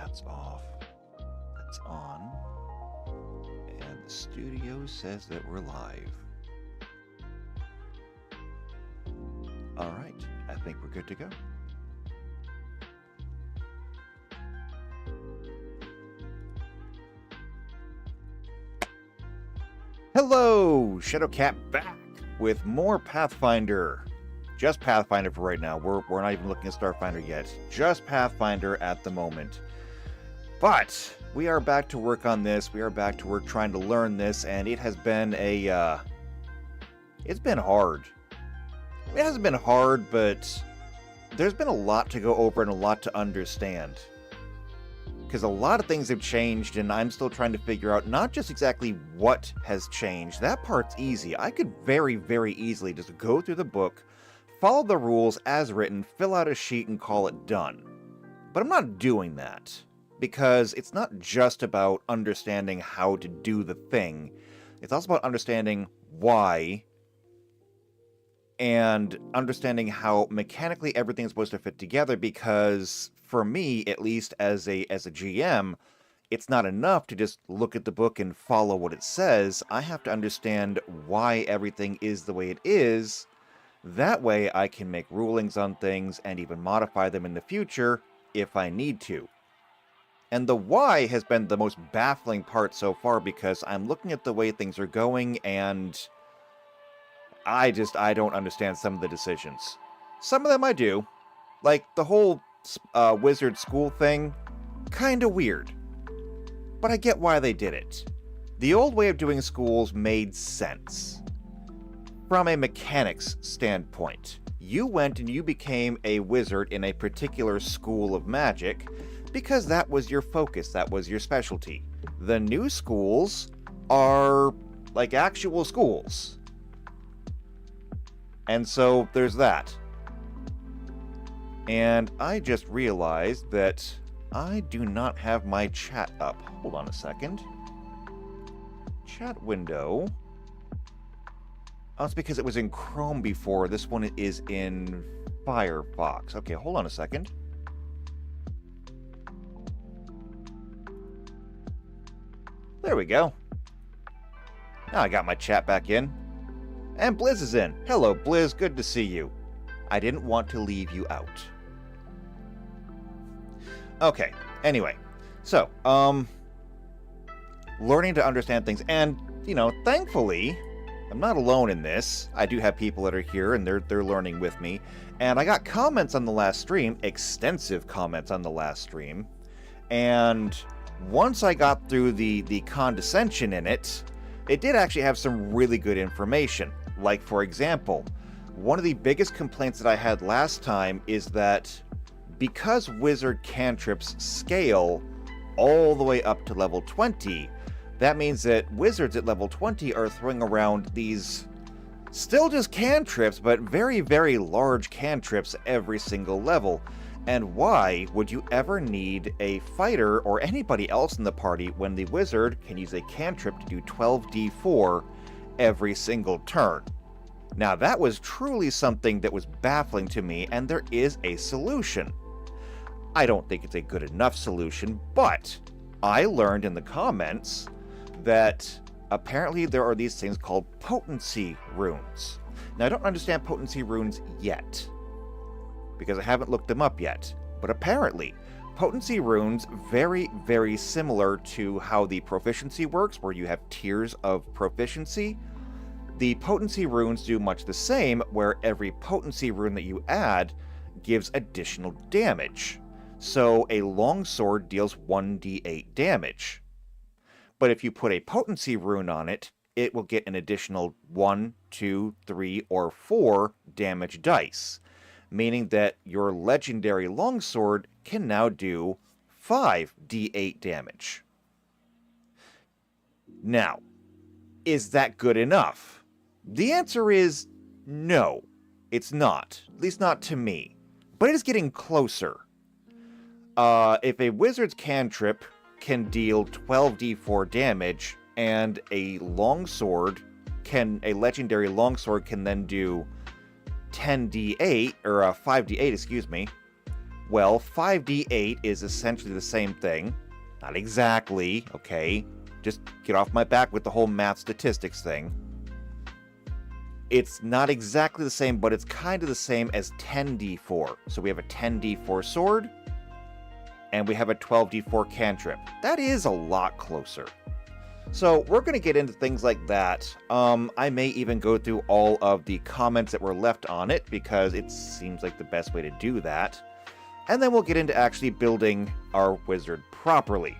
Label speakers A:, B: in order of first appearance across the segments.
A: That's off. That's on. And the studio says that we're live. All right, I think we're good to go. Hello, Shadowcat back with more Pathfinder. Just Pathfinder for right now. We're not even looking at Starfinder yet. Just Pathfinder at the moment. But we are back to work on this. We are back to work trying to learn this, and it has been it's been hard. It hasn't been hard, but there's been a lot to go over and a lot to understand. Because a lot of things have changed, and I'm still trying to figure out not just exactly what has changed. That part's easy. I could very, very easily just go through the book, follow the rules as written, fill out a sheet, and call it done. But I'm not doing that, because it's not just about understanding how to do the thing. It's also about understanding why, and understanding how mechanically everything is supposed to fit together, because for me, at least as a GM, it's not enough to just look at the book and follow what it says. I have to understand why everything is the way it is. That way I can make rulings on things and even modify them in the future if I need to. And the why has been the most baffling part so far, because I'm looking at the way things are going and I don't understand some of the decisions. Some of them I do. Like the whole wizard school thing, kinda weird. But I get why they did it. The old way of doing schools made sense. From a mechanics standpoint, you went and you became a wizard in a particular school of magic because that was your focus, that was your specialty. The new schools are like actual schools. And so there's that. And I just realized that I do not have my chat up. Hold on a second. Chat window. Oh, it's because it was in Chrome before. This one is in Firefox. Okay, hold on a second. There we go. Now I got my chat back in. And Blizz is in. Hello, Blizz. Good to see you. I didn't want to leave you out. Okay, anyway. So, learning to understand things. And, you know, thankfully, I'm not alone in this. I do have people that are here, and they're learning with me. And I got comments on the last stream, extensive comments on the last stream. And once I got through the condescension in it, it did actually have some really good information. Like, for example, one of the biggest complaints that I had last time is that because wizard cantrips scale all the way up to level 20, that means that wizards at level 20 are throwing around these still just cantrips, but very, very large cantrips every single level. And why would you ever need a fighter or anybody else in the party when the wizard can use a cantrip to do 12d4 every single turn? Now that was truly something that was baffling to me, and there is a solution. I don't think it's a good enough solution, but I learned in the comments that apparently there are these things called potency runes. Now I don't understand potency runes yet, because I haven't looked them up yet, but apparently potency runes, very, very similar to how the proficiency works, where you have tiers of proficiency. The potency runes do much the same, where every potency rune that you add gives additional damage. So a longsword deals 1d8 damage. But if you put a potency rune on it, it will get an additional 1, 2, 3, or 4 damage dice, meaning that your legendary longsword can now do 5d8 damage. Now, is that good enough? The answer is no, it's not. At least not to me. But it is getting closer. If a wizard's cantrip can deal 12d4 damage, and a legendary longsword can then do 10d8, or 5d8, excuse me, Well, 5d8 is essentially the same thing. Not exactly, okay? Just get off my back with the whole math statistics thing. It's not exactly the same, but it's kind of the same as 10d4. So we have a 10d4 sword, and we have a 12d4 cantrip. That is a lot closer. So we're going to get into things like that. I may even go through all of the comments that were left on it, because it seems like the best way to do that. And then we'll get into actually building our wizard properly.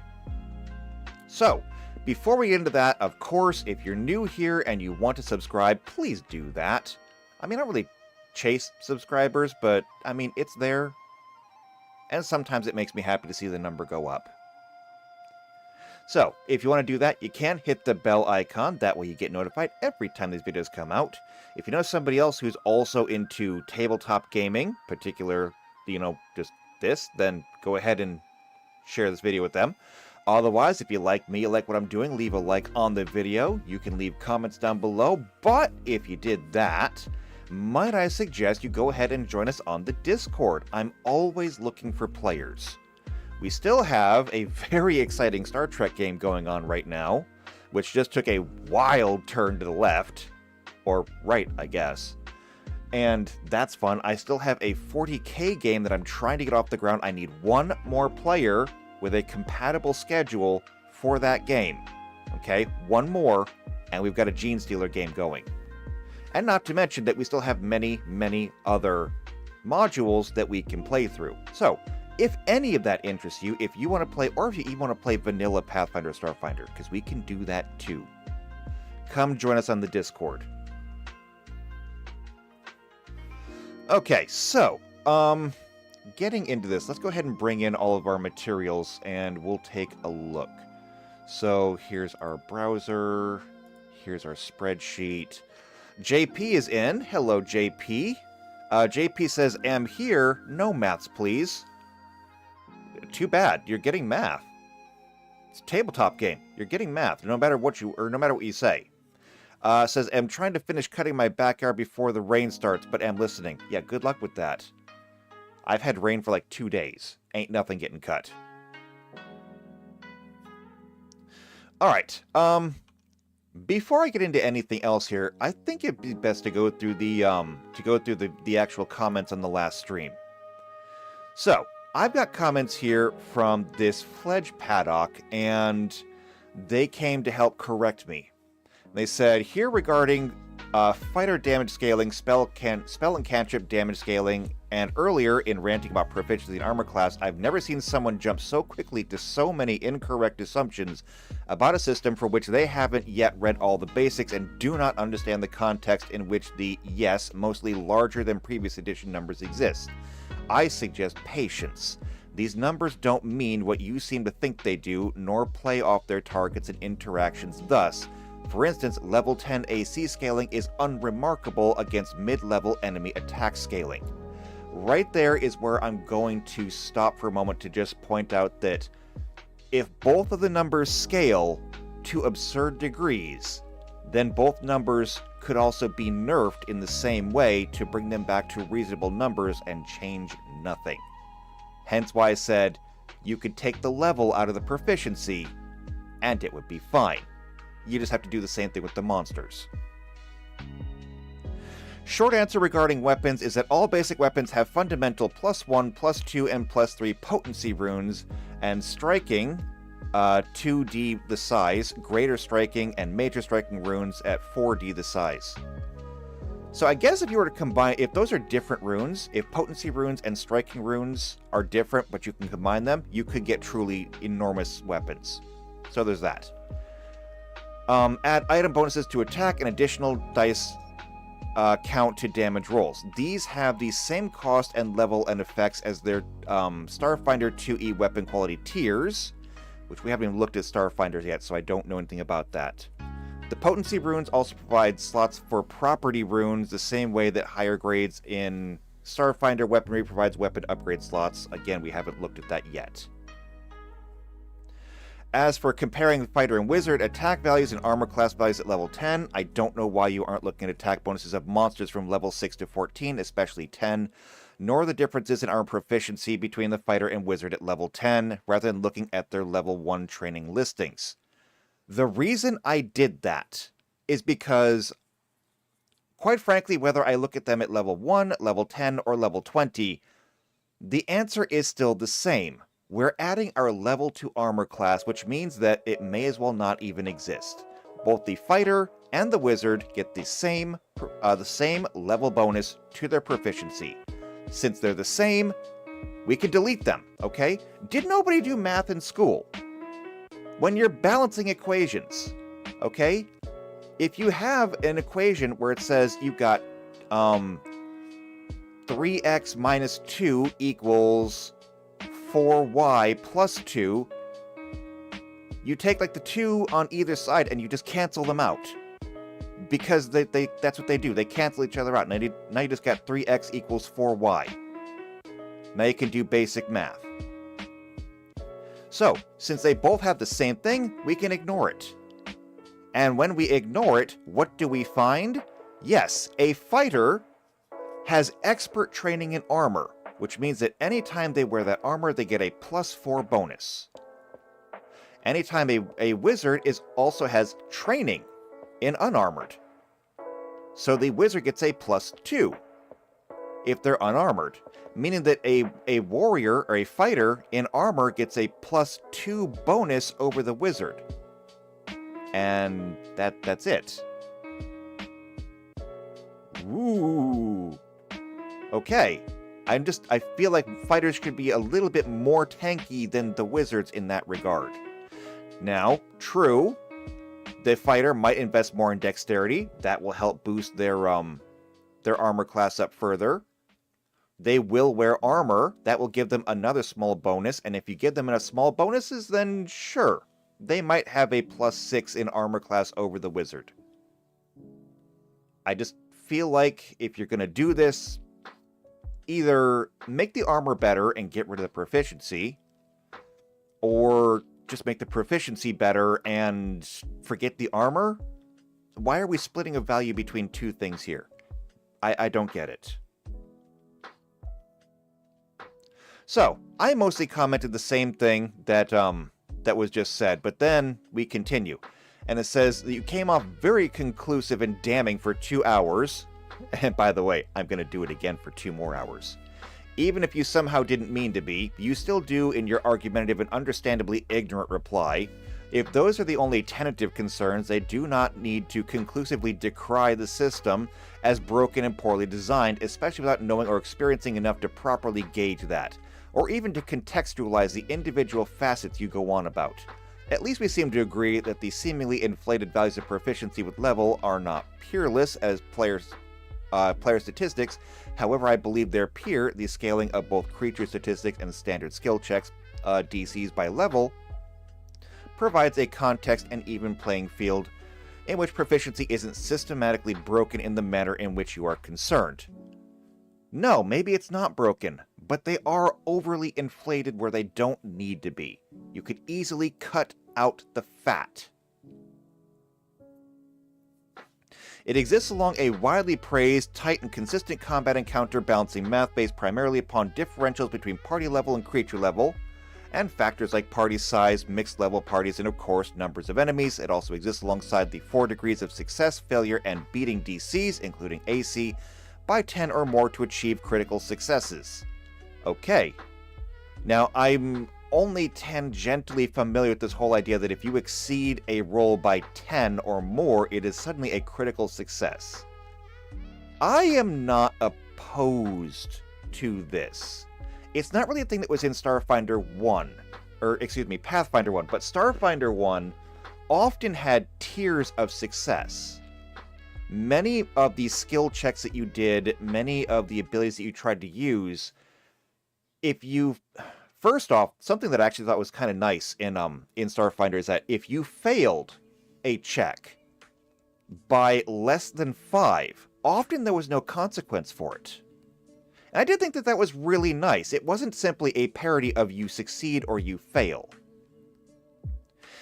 A: So, before we get into that, of course, if you're new here and you want to subscribe, please do that. I mean, I don't really chase subscribers, but, I mean, it's there. And sometimes it makes me happy to see the number go up. So, if you want to do that, you can hit the bell icon. That way you get notified every time these videos come out. If you know somebody else who's also into tabletop gaming, particular, just this, then go ahead and share this video with them. Otherwise, if you like me, you like what I'm doing, leave a like on the video. You can leave comments down below, but if you did that, might I suggest you go ahead and join us on the Discord. I'm always looking for players. We still have a very exciting Star Trek game going on right now, which just took a wild turn to the left, or right, I guess. And that's fun. I still have a 40k game that I'm trying to get off the ground. I need one more player with a compatible schedule for that game. Okay, one more, and we've got a Gene Stealer game going. And not to mention that we still have many, many other modules that we can play through. So, if any of that interests you, if you want to play, or if you even want to play vanilla Pathfinder Starfinder, because we can do that too, come join us on the Discord. Okay, so, getting into this, let's go ahead and bring in all of our materials, and we'll take a look. So, here's our browser, here's our spreadsheet. JP is in. Hello, JP. JP says, am here. No maths, please. Too bad. You're getting math. It's a tabletop game. You're getting math, no matter what you say. Says, am trying to finish cutting my backyard before the rain starts, but am listening. Yeah, good luck with that. I've had rain for like 2 days. Ain't nothing getting cut. Alright, before I get into anything else here, I think it'd be best to go through the actual comments on the last stream. So, I've got comments here from this Fledge Paddock, and they came to help correct me. They said, here regarding fighter damage scaling, spell and cantrip damage scaling, and earlier in ranting about proficiency in armor class, I've never seen someone jump so quickly to so many incorrect assumptions about a system for which they haven't yet read all the basics and do not understand the context in which the, yes, mostly larger than previous edition numbers exist. I suggest patience. These numbers don't mean what you seem to think they do, nor play off their targets and interactions thus. For instance, level 10 AC scaling is unremarkable against mid-level enemy attack scaling. Right there is where I'm going to stop for a moment to just point out that if both of the numbers scale to absurd degrees, then both numbers could also be nerfed in the same way to bring them back to reasonable numbers and change nothing. Hence why I said you could take the level out of the proficiency and it would be fine. You just have to do the same thing with the monsters. Short answer regarding weapons is that all basic weapons have fundamental +1, +2, and +3 potency runes, and striking, 2d the size, greater striking, and major striking runes at 4d the size. So I guess if you were to combine, if those are different runes, if potency runes and striking runes are different, but you can combine them, you could get truly enormous weapons. So there's that. Add item bonuses to attack and additional dice count to damage rolls. These have the same cost and level and effects as their Starfinder 2e weapon quality tiers, which we haven't even looked at Starfinders yet, so I don't know anything about that. The potency runes also provide slots for property runes the same way that higher grades in Starfinder weaponry provides weapon upgrade slots. Again, we haven't looked at that yet. As for comparing fighter and wizard attack values and armor class values at level 10, I don't know why you aren't looking at attack bonuses of monsters from level 6 to 14, especially 10. nor the differences in armor proficiency between the fighter and wizard at level 10, rather than looking at their level 1 training listings. The reason I did that is because, quite frankly, whether I look at them at level 1, level 10, or level 20, the answer is still the same. We're adding our level 2 armor class, which means that it may as well not even exist. Both the fighter and the wizard get the same level bonus to their proficiency. Since they're the same, we can delete them, okay? Did nobody do math in school? When you're balancing equations, okay? If you have an equation where it says you've got 3x minus 2 equals 4y plus 2, you take like the 2 on either side and you just cancel them out. Because that's what they do. They cancel each other out. Now you just got 3x equals 4y. Now you can do basic math. So, since they both have the same thing, we can ignore it. And when we ignore it, what do we find? Yes, a fighter has expert training in armor, which means that anytime they wear that armor, they get a +4 bonus. Anytime a wizard also has training in unarmored. So the wizard gets a +2 if they're unarmored, meaning that a warrior or a fighter in armor gets a +2 bonus over the wizard. And that's it. Ooh. Okay. I feel like fighters should be a little bit more tanky than the wizards in that regard. Now, true, the fighter might invest more in dexterity. That will help boost their armor class up further. They will wear armor. That will give them another small bonus. And if you give them enough small bonuses, then sure, they might have a +6 in armor class over the wizard. I just feel like if you're going to do this, either make the armor better and get rid of the proficiency, or just make the proficiency better and forget the armor? Why are we splitting a value between two things here? I don't get it. So, I mostly commented the same thing that was just said, but then we continue. And it says that you came off very conclusive and damning for 2 hours. And by the way, I'm going to do it again for 2 more hours. Even if you somehow didn't mean to be, you still do in your argumentative and understandably ignorant reply. If those are the only tentative concerns, they do not need to conclusively decry the system as broken and poorly designed, especially without knowing or experiencing enough to properly gauge that, or even to contextualize the individual facets you go on about. At least we seem to agree that the seemingly inflated values of proficiency with level are not peerless as player statistics. However, I believe they're peer, the scaling of both creature statistics and standard skill checks, DCs by level, provides a context and even playing field in which proficiency isn't systematically broken in the manner in which you are concerned. No, maybe it's not broken, but they are overly inflated where they don't need to be. You could easily cut out the fat. It exists along a widely praised, tight and consistent combat encounter balancing math based primarily upon differentials between party level and creature level, and factors like party size, mixed level parties, and of course numbers of enemies. It also exists alongside the 4 degrees of success, failure, and beating DCs, including AC, by 10 or more to achieve critical successes. Okay. Now, I'm only tangentially familiar with this whole idea that if you exceed a roll by 10 or more, it is suddenly a critical success. I am not opposed to this. It's not really a thing that was in Pathfinder 1, but Starfinder 1 often had tiers of success. Many of the skill checks that you did, many of the abilities that you tried to use, first off, something that I actually thought was kind of nice in Starfinder is that if you failed a check by less than 5, often there was no consequence for it. And I did think that that was really nice. It wasn't simply a parody of you succeed or you fail.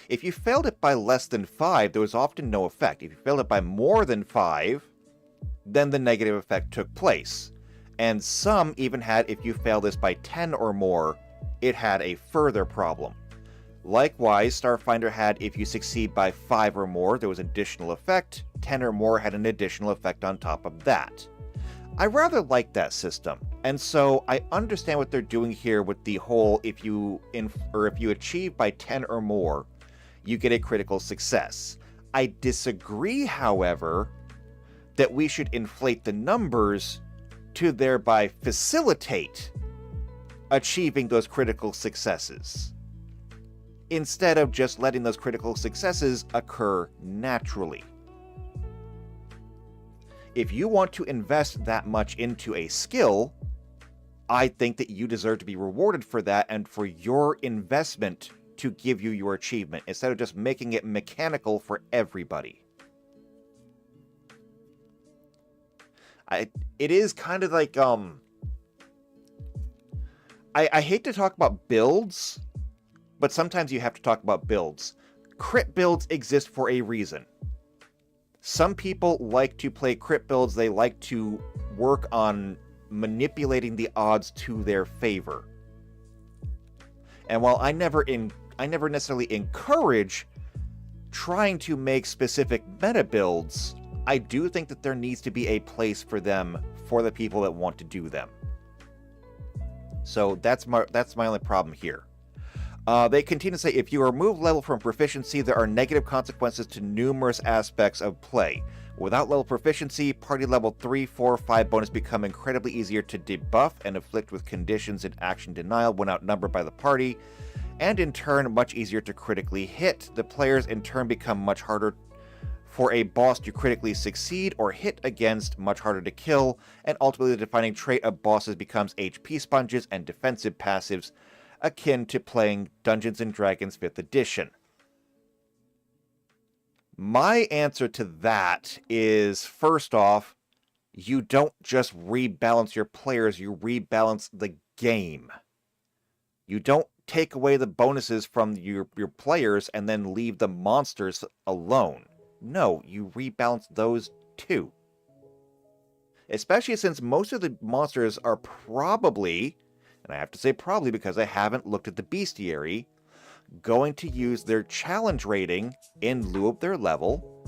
A: If you failed it by less than 5, there was often no effect. If you failed it by more than 5, then the negative effect took place. And some even had, if you fail this by 10 or more, it had a further problem. Likewise, Starfinder had, if you succeed by 5 or more, there was additional effect. 10 or more had an additional effect on top of that. I rather like that system, and so I understand what they're doing here with the whole if you achieve by 10 or more, you get a critical success. I disagree, however, that we should inflate the numbers to thereby facilitate achieving those critical successes, instead of just letting those critical successes occur naturally. If you want to invest that much into a skill, I think that you deserve to be rewarded for that and for your investment to give you your achievement, instead of just making it mechanical for everybody. It is kind of like, I hate to talk about builds, but sometimes you have to talk about builds. Crit builds exist for a reason. Some people like to play crit builds. They like to work on manipulating the odds to their favor. And while I never necessarily encourage trying to make specific meta builds, I do think that there needs to be a place for them for the people that want to do them. So that's my only problem here. They continue to say, if you remove level from proficiency, there are negative consequences to numerous aspects of play. Without level proficiency, party level 3, 4, 5 bonus become incredibly easier to debuff and afflict with conditions and action denial when outnumbered by the party, and in turn, much easier to critically hit. The players in turn become much harder for a boss to critically succeed or hit against, much harder to kill, and ultimately the defining trait of bosses becomes HP sponges and defensive passives, akin to playing Dungeons & Dragons 5th edition. My answer to that is, first off, you don't just rebalance your players, you rebalance the game. You don't take away the bonuses from your players and then leave the monsters alone. No, you rebalance those too. Especially since most of the monsters are probably, and I have to say probably because I haven't looked at the bestiary, going to use their challenge rating in lieu of their level,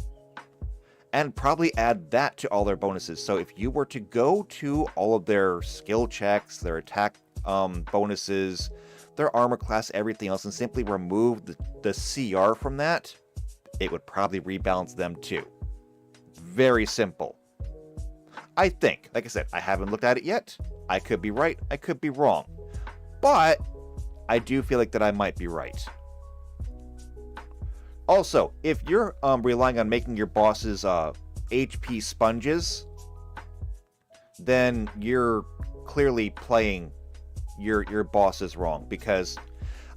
A: and probably add that to all their bonuses. So if you were to go to all of their skill checks, their attack bonuses, their armor class, everything else, and simply remove the CR from that, it would probably rebalance them too. Very simple. I think, like I said, I haven't looked at it yet. I could be right, I could be wrong. But I do feel like that I might be right. Also, if you're relying on making your bosses HP sponges, then you're clearly playing your bosses wrong, because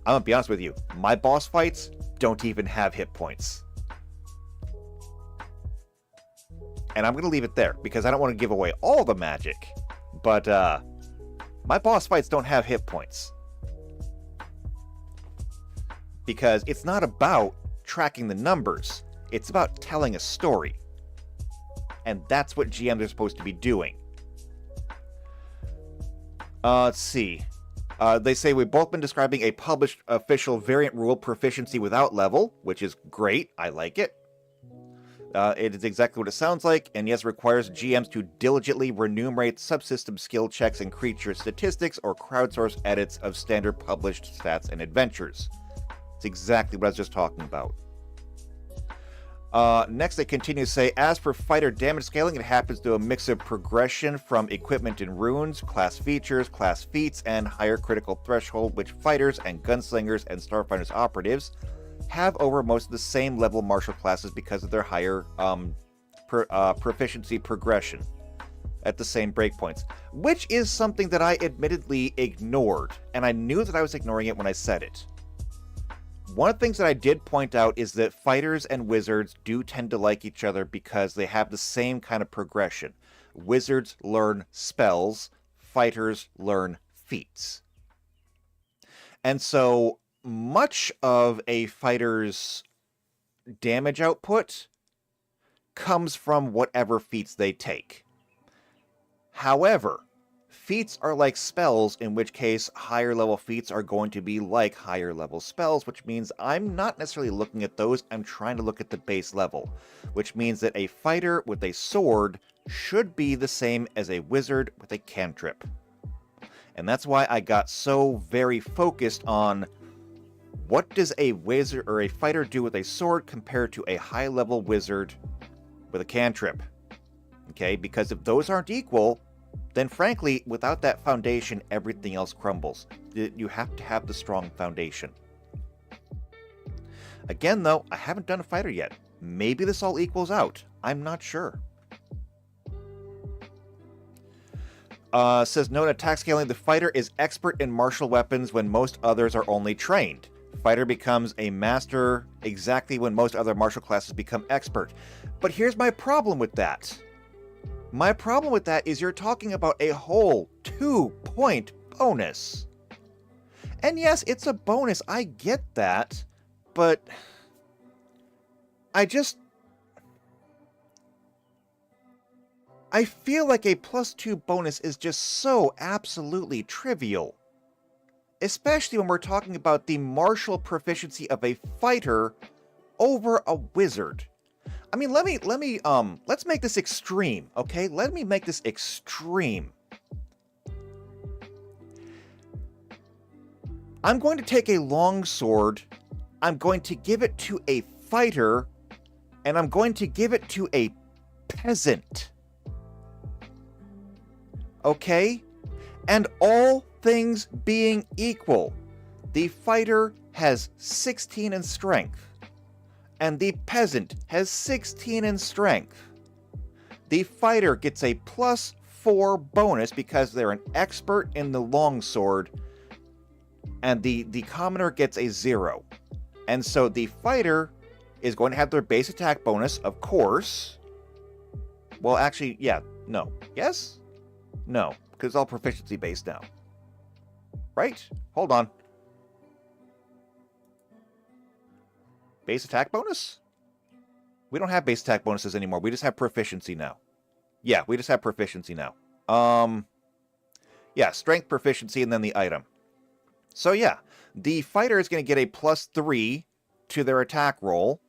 A: I'm gonna be honest with you, my boss fights don't even have hit points. And I'm going to leave it there, because I don't want to give away all the magic. But, my boss fights don't have hit points. Because it's not about tracking the numbers. It's about telling a story. And that's what GMs are supposed to be doing. Let's see. They say we've both been describing a published official variant rule, proficiency without level, which is great. I like it. It is exactly what it sounds like, and yes, requires GMs to diligently remunerate subsystem skill checks and creature statistics or crowdsource edits of standard published stats and adventures. It's exactly what I was just talking about. Next, they continue to say, as for fighter damage scaling, it happens to a mix of progression from equipment and runes, class features, class feats, and higher critical threshold, which fighters and gunslingers and Starfinder's operatives have over most of the same level martial classes because of their higher proficiency progression at the same breakpoints, which is something that I admittedly ignored, and I knew that I was ignoring it when I said it. One of the things that I did point out is that fighters and wizards do tend to like each other because they have the same kind of progression. Wizards learn spells, fighters learn feats. And so much of a fighter's damage output comes from whatever feats they take. However, feats are like spells, in which case higher level feats are going to be like higher level spells, which means I'm not necessarily looking at those, I'm trying to look at the base level, which means that a fighter with a sword should be the same as a wizard with a cantrip. And that's why I got so very focused on what does a wizard or a fighter do with a sword compared to a high level wizard with a cantrip. Okay, because if those aren't equal, then frankly, without that foundation, everything else crumbles. You have to have the strong foundation. Again, though, I haven't done a fighter yet. Maybe this all equals out. I'm not sure. Says, note attack scaling, the fighter is expert in martial weapons when most others are only trained. Fighter becomes a master exactly when most other martial classes become expert. But here's my problem with that. My problem with that is you're talking about a whole 2-point bonus. And yes, it's a bonus, I get that, but I feel like a +2 bonus is just so absolutely trivial. Especially when we're talking about the martial proficiency of a fighter over a wizard. I mean, let's make this extreme, okay? Let me make this extreme. I'm going to take a longsword, I'm going to give it to a fighter, and I'm going to give it to a peasant. Okay? And all things being equal, the fighter has 16 in strength, and the peasant has 16 in strength. The fighter gets a +4 bonus because they're an expert in the longsword, and the commoner gets a 0. And so the fighter is going to have their base attack bonus, of course. Well, actually, yeah, no. Yes? No, because it's all proficiency based now. Right? Hold on. Base attack bonus? We don't have base attack bonuses anymore. We just have proficiency now. Yeah, we just have proficiency now. Yeah, strength, proficiency, and then the item. So yeah, the fighter is going to get a +3 to their attack roll.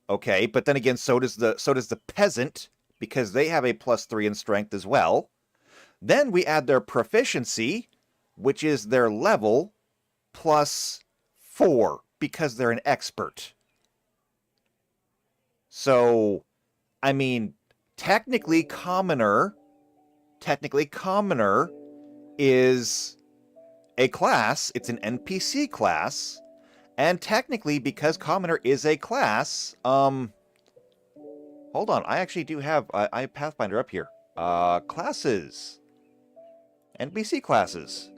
A: Okay, but then again, so does the peasant, because they have a +3 in strength as well. Then we add their proficiency, which is their level, +4, because they're an expert. So, I mean, technically commoner is a class. It's an NPC class. And technically, because commoner is a class, hold on, I actually do have, I have Pathfinder up here. Classes. NPC classes.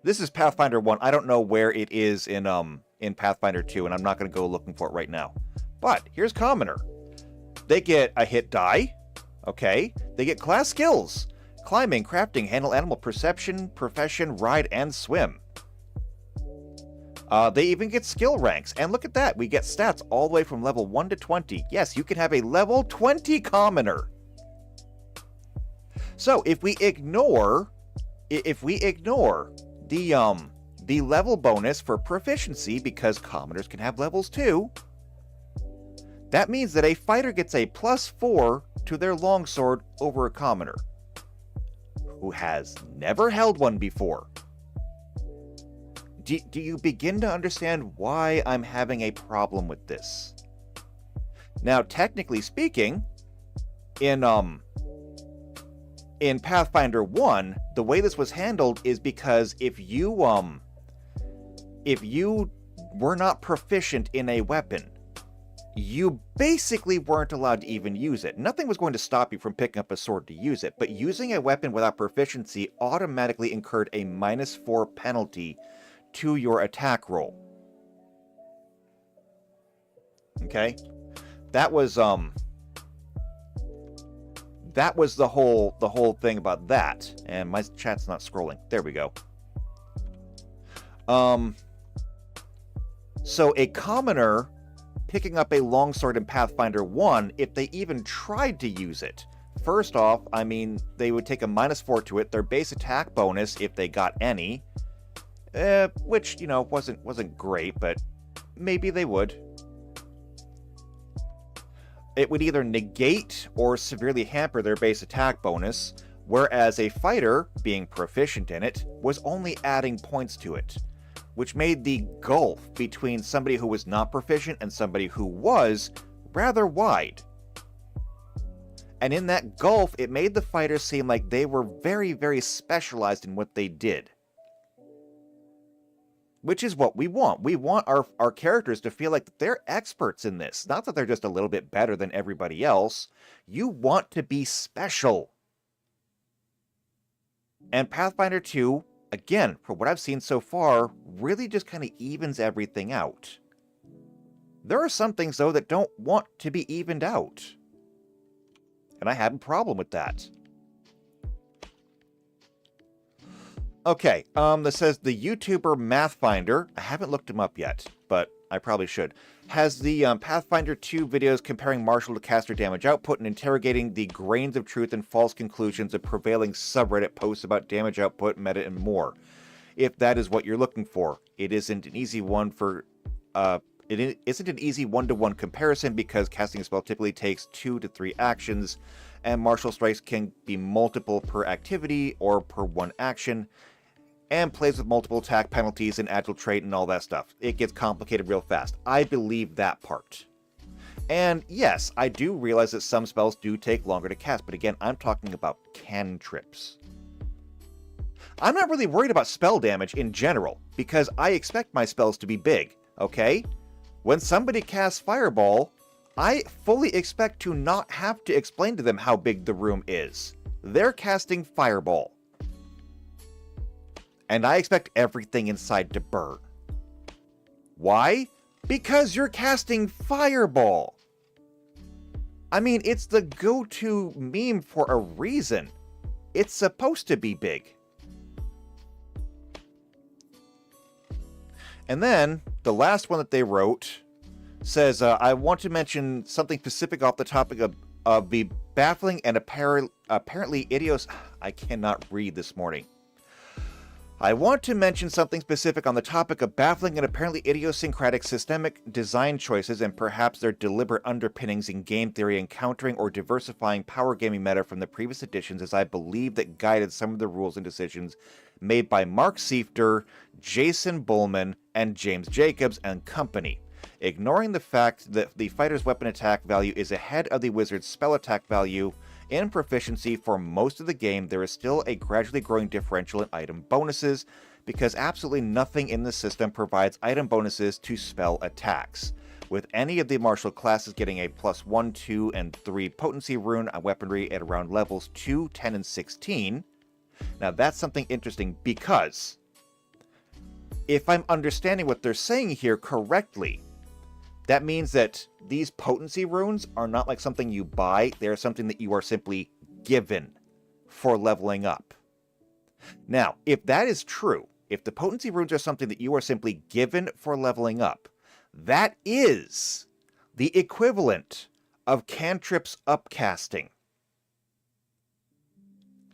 A: This is Pathfinder 1. I don't know where it is in Pathfinder 2, and I'm not going to go looking for it right now. But here's commoner. They get a hit die. Okay. They get class skills. Climbing, crafting, handle animal, perception, profession, ride, and swim. They even get skill ranks. And look at that. We get stats all the way from level 1 to 20. Yes, you can have a level 20 commoner. So if we ignore the level bonus for proficiency, because commoners can have levels too, that means that a fighter gets a +4 to their longsword over a commoner who has never held one before. Do you begin to understand why I'm having a problem with this? Now, technically speaking, in Pathfinder 1, the way this was handled is because if you were not proficient in a weapon, you basically weren't allowed to even use it. Nothing was going to stop you from picking up a sword to use it, but using a weapon without proficiency automatically incurred a -4 penalty to your attack roll. Okay? That was the whole thing about that. And my chat's not scrolling. There we go. So a commoner picking up a longsword in Pathfinder 1, if they even tried to use it, First off, I mean, they would take a -4 to it, their base attack bonus, if they got any, which, you know, wasn't great, but maybe they would. It would either negate or severely hamper their base attack bonus, whereas a fighter, being proficient in it, was only adding points to it, which made the gulf between somebody who was not proficient and somebody who was rather wide. And in that gulf, it made the fighters seem like they were very, very specialized in what they did. Which is what we want. We want our characters to feel like they're experts in this. Not that they're just a little bit better than everybody else. You want to be special. And Pathfinder 2, again, from what I've seen so far, really just kind of evens everything out. There are some things, though, that don't want to be evened out. And I have a problem with that. Okay, this says the YouTuber Mathfinder, I haven't looked him up yet, but I probably should, has the Pathfinder 2 videos comparing martial to caster damage output and interrogating the grains of truth and false conclusions of prevailing subreddit posts about damage output, meta, and more. If that is what you're looking for, it isn't an easy one for... It isn't an easy one-to-one comparison because casting a spell typically takes 2 to 3 actions, and martial strikes can be multiple per activity or per one action, and plays with multiple attack penalties and agile trait and all that stuff. It gets complicated real fast. I believe that part. And yes, I do realize that some spells do take longer to cast, but again, I'm talking about cantrips. I'm not really worried about spell damage in general, because I expect my spells to be big, okay? When somebody casts Fireball, I fully expect to not have to explain to them how big the room is. They're casting Fireball. And I expect everything inside to burn. Why? Because you're casting Fireball. I mean, it's the go-to meme for a reason. It's supposed to be big. And then, the last one that they wrote says, I want to mention something specific off the topic of the baffling and apparently I cannot read this morning. I want to mention something specific on the topic of baffling and apparently idiosyncratic systemic design choices and perhaps their deliberate underpinnings in game theory encountering or diversifying power gaming meta from the previous editions, as I believe that guided some of the rules and decisions made by Mark Seifter, Jason Bullman, and James Jacobs and company. Ignoring the fact that the fighter's weapon attack value is ahead of the wizard's spell attack value in proficiency for most of the game, there is still a gradually growing differential in item bonuses, because absolutely nothing in the system provides item bonuses to spell attacks, with any of the martial classes getting a +1, 2, and 3 potency rune on weaponry at around levels 2, 10, and 16. Now that's something interesting, because if I'm understanding what they're saying here correctly, that means that these potency runes are not like something you buy, they're something that you are simply given for leveling up. Now, if that is true, if the potency runes are something that you are simply given for leveling up, that is the equivalent of cantrips upcasting.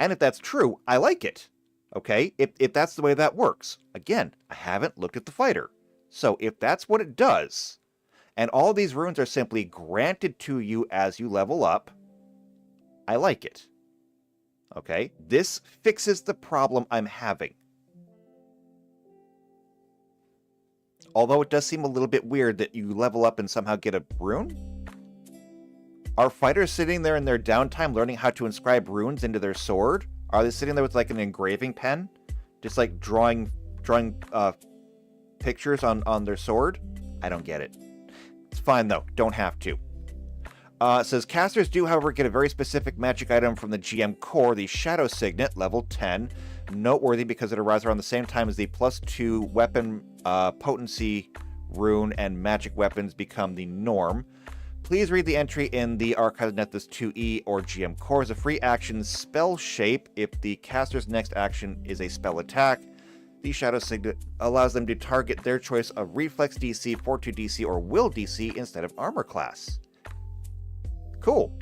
A: And if that's true, I like it. Okay? If that's the way that works. Again, I haven't looked at the fighter. So if that's what it does, and all these runes are simply granted to you as you level up, I like it. Okay? This fixes the problem I'm having. Although it does seem a little bit weird that you level up and somehow get a rune. Are fighters sitting there in their downtime learning how to inscribe runes into their sword? Are they sitting there with like an engraving pen? Just like drawing pictures on their sword? I don't get it. It's fine though, don't have to. It says, casters do, however, get a very specific magic item from the GM core, the Shadow Signet, level 10. Noteworthy because it arrives around the same time as the +2 weapon potency rune and magic weapons become the norm. Please read the entry in the Archive Nethys 2E or GM core as a free action spell shape. If the caster's next action is a spell attack, the Shadow Signet allows them to target their choice of Reflex DC, Fortitude DC, or Will DC instead of Armor class. Cool.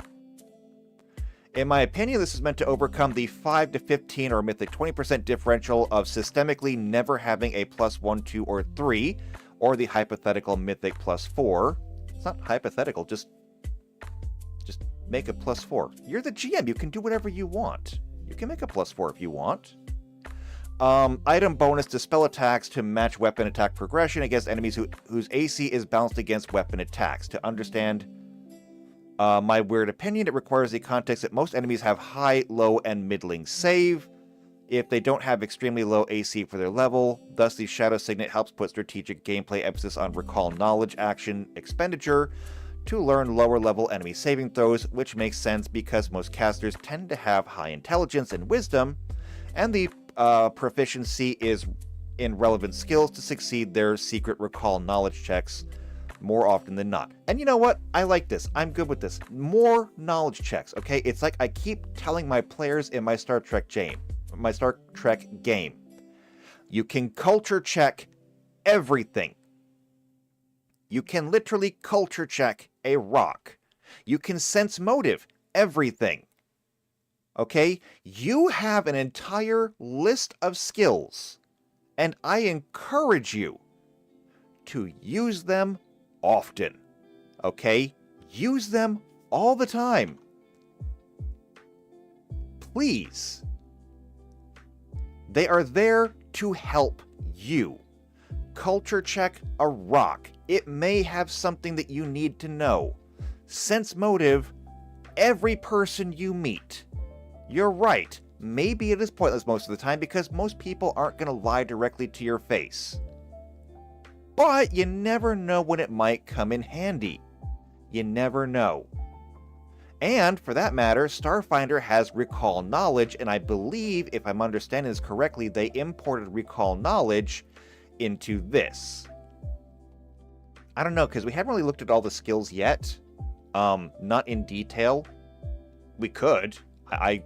A: In my opinion, this is meant to overcome the 5 to 15 or mythic 20% differential of systemically never having a +1, 2, or 3, or the hypothetical mythic +4. It's not hypothetical, just make a +4. You're the GM, you can do whatever you want. You can make a +4 if you want. Item bonus to spell attacks to match weapon attack progression against enemies whose AC is balanced against weapon attacks. To understand my weird opinion, it requires the context that most enemies have high, low, and middling save if they don't have extremely low AC for their level. Thus, the Shadow Signet helps put strategic gameplay emphasis on recall knowledge action expenditure to learn lower level enemy saving throws, which makes sense because most casters tend to have high intelligence and wisdom, and the proficiency is in relevant skills to succeed their secret recall knowledge checks more often than not. And you know what? I like this. I'm good with this. More knowledge checks, okay? It's like I keep telling my players in my Star Trek game, you can culture check everything. You can literally culture check a rock. You can sense motive everything. Okay? You have an entire list of skills, and I encourage you to use them often. Okay? Use them all the time. Please. They are there to help you. Culture check a rock. It may have something that you need to know. Sense motive every person you meet. You're right. Maybe it is pointless most of the time because most people aren't going to lie directly to your face. But you never know when it might come in handy. You never know. And, for that matter, Starfinder has recall knowledge, and I believe, if I'm understanding this correctly, they imported recall knowledge into this. I don't know, because we haven't really looked at all the skills yet. Not in detail. We could. I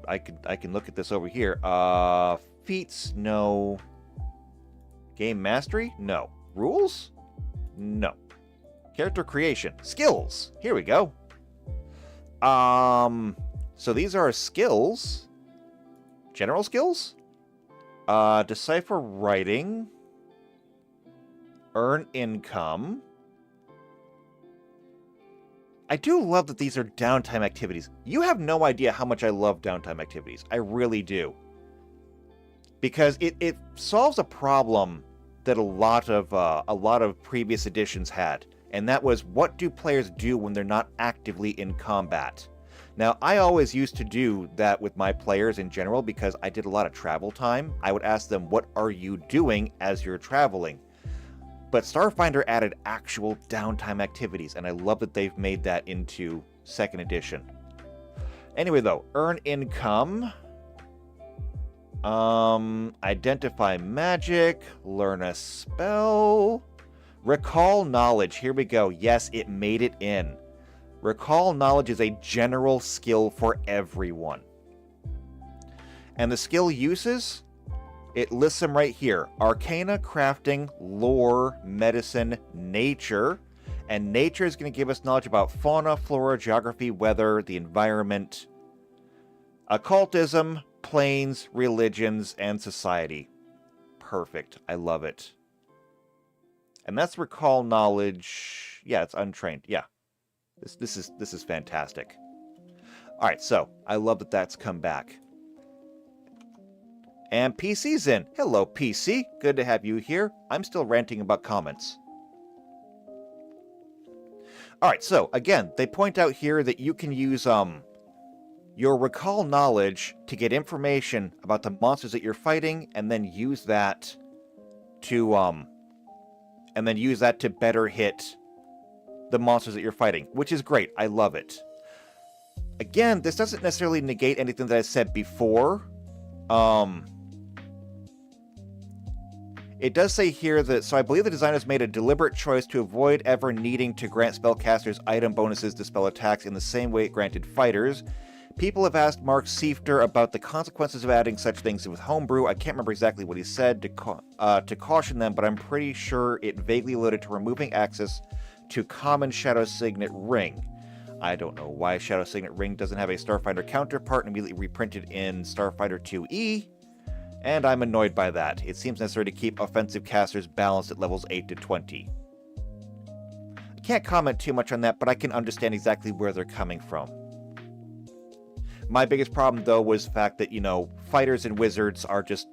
A: can look at this over here. Feats, no. Game mastery? No. Rules? No. Character creation. Skills. Here we go. So these are skills. General skills? Decipher writing. Earn income. I do love that these are downtime activities. You have no idea how much I love downtime activities. I really do. Because it solves a problem that a lot of previous editions had. And that was, what do players do when they're not actively in combat? Now, I always used to do that with my players in general because I did a lot of travel time. I would ask them, what are you doing as you're traveling? But Starfinder added actual downtime activities, and I love that they've made that into 2nd edition. Anyway, though, earn income. Identify magic. Learn a spell. Recall knowledge. Here we go. Yes, it made it in. Recall knowledge is a general skill for everyone. And the skill uses, it lists them right here. Arcana, crafting, lore, medicine, nature. And nature is going to give us knowledge about fauna, flora, geography, weather, the environment, occultism, planes, religions, and society. Perfect. I love it. And that's recall knowledge. Yeah, it's untrained. Yeah. This is fantastic. All right, so I love that that's come back. And PC's in. Hello, PC. Good to have you here. I'm still ranting about comments. All right, so again, they point out here that you can use your recall knowledge to get information about the monsters that you're fighting, and then use that to better hit the monsters that you're fighting, which is great. I love it. Again, this doesn't necessarily negate anything that I said before. It does say here that, so I believe the designers made a deliberate choice to avoid ever needing to grant spellcasters item bonuses to spell attacks in the same way it granted fighters. People have asked Mark Seifter about the consequences of adding such things with homebrew. I can't remember exactly what he said to caution them, but I'm pretty sure it vaguely alluded to removing access to common Shadow Signet Ring. I don't know why Shadow Signet Ring doesn't have a Starfinder counterpart and immediately reprinted in Starfinder 2E, and I'm annoyed by that. It seems necessary to keep offensive casters balanced at levels 8 to 20. I can't comment too much on that, but I can understand exactly where they're coming from. My biggest problem, though, was the fact that, fighters and wizards are just...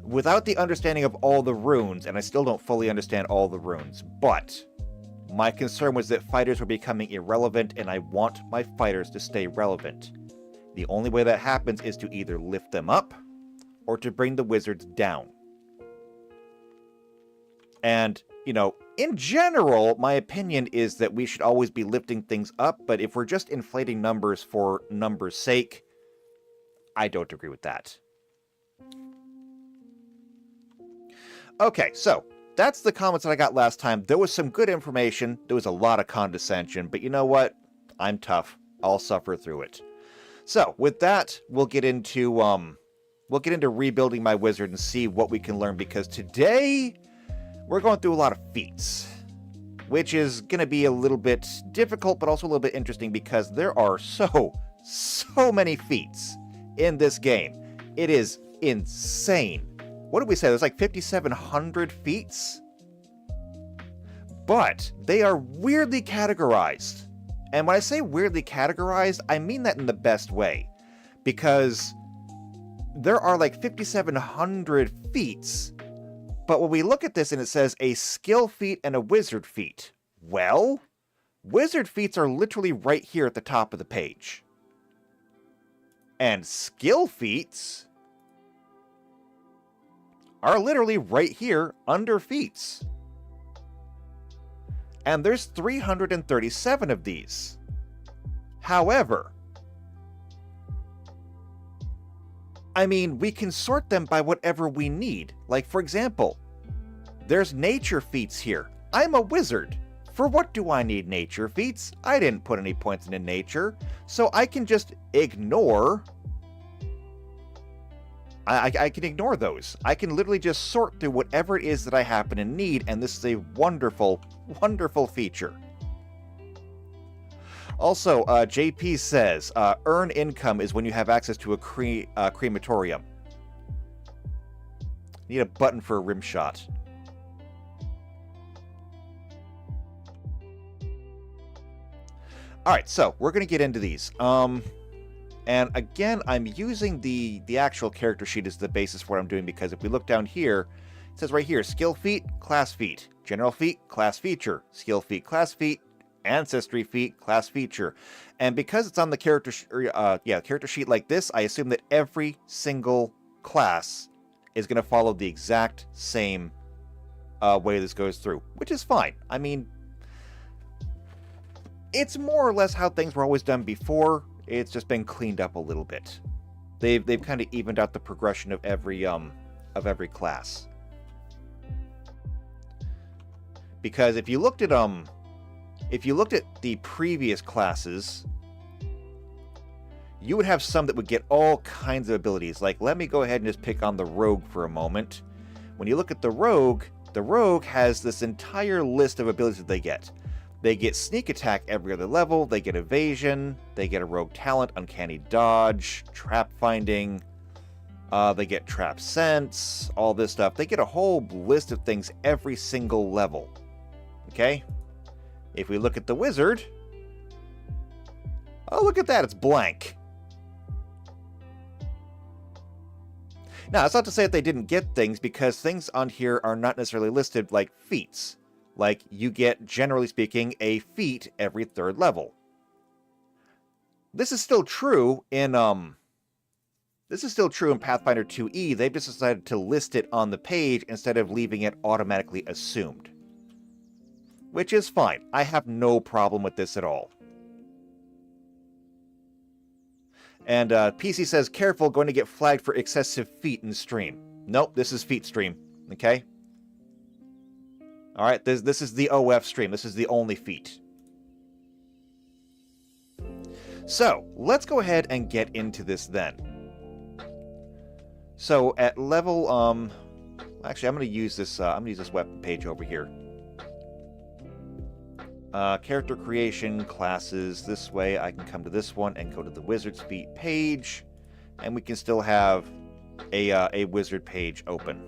A: Without the understanding of all the runes, and I still don't fully understand all the runes, but my concern was that fighters were becoming irrelevant, and I want my fighters to stay relevant. The only way that happens is to either lift them up, or to bring the wizards down. And, in general, my opinion is that we should always be lifting things up, but if we're just inflating numbers for numbers' sake, I don't agree with that. Okay, so that's the comments that I got last time. There was some good information. There was a lot of condescension, but you know what? I'm tough. I'll suffer through it. So, with that, we'll get into rebuilding my wizard and see what we can learn, because today we're going through a lot of feats, which is going to be a little bit difficult, but also a little bit interesting because there are so many feats in this game. It is insane. What did we say? There's like 5,700 feats? But they are weirdly categorized. And when I say weirdly categorized, I mean that in the best way. Because there are like 5,700 feats, but when we look at this and it says a skill feat and a wizard feat, well, wizard feats are literally right here at the top of the page. And skill feats are literally right here under feats. And there's 337 of these. However, we can sort them by whatever we need. Like, for example, there's nature feats here. I'm a wizard. For what do I need nature feats? I didn't put any points into nature, so I can just ignore... I can ignore those. I can literally just sort through whatever it is that I happen to need, and this is a wonderful, wonderful feature. Also, JP says, earn income is when you have access to a crematorium. Need a button for a rim shot. Alright, so, we're going to get into these. And again, I'm using the actual character sheet as the basis for what I'm doing, because if we look down here, it says right here, skill feat, class feat, general feat, class feature, skill feat, class feat, ancestry feat, class feature. And because it's on the character sheet like this, I assume that every single class is going to follow the exact same way this goes through, which is fine. It's more or less how things were always done before. It's just been cleaned up a little bit. They've kind of evened out the progression of every class. Because if you looked at the previous classes, you would have some that would get all kinds of abilities. Like, let me go ahead and just pick on the rogue for a moment. When you look at the rogue has this entire list of abilities that they get. They get sneak attack every other level, they get evasion, they get a rogue talent, uncanny dodge, trap finding, they get trap sense, all this stuff. They get a whole list of things every single level. Okay? If we look at the wizard, oh, look at that, it's blank. Now, that's not to say that they didn't get things, because things on here are not necessarily listed like feats. Like, you get, generally speaking, a feat every third level. This is still true in Pathfinder 2E. They've just decided to list it on the page instead of leaving it automatically assumed. Which is fine. I have no problem with this at all. And PC says, careful, going to get flagged for excessive feat in stream. Nope, this is feat stream. Okay? Alright, this is the OF stream. This is the only feat. So, let's go ahead and get into this then. So, at level, actually, I'm going to use this web page over here. Character creation, classes. This way I can come to this one and go to the Wizard's Feet page. And we can still have a wizard page open.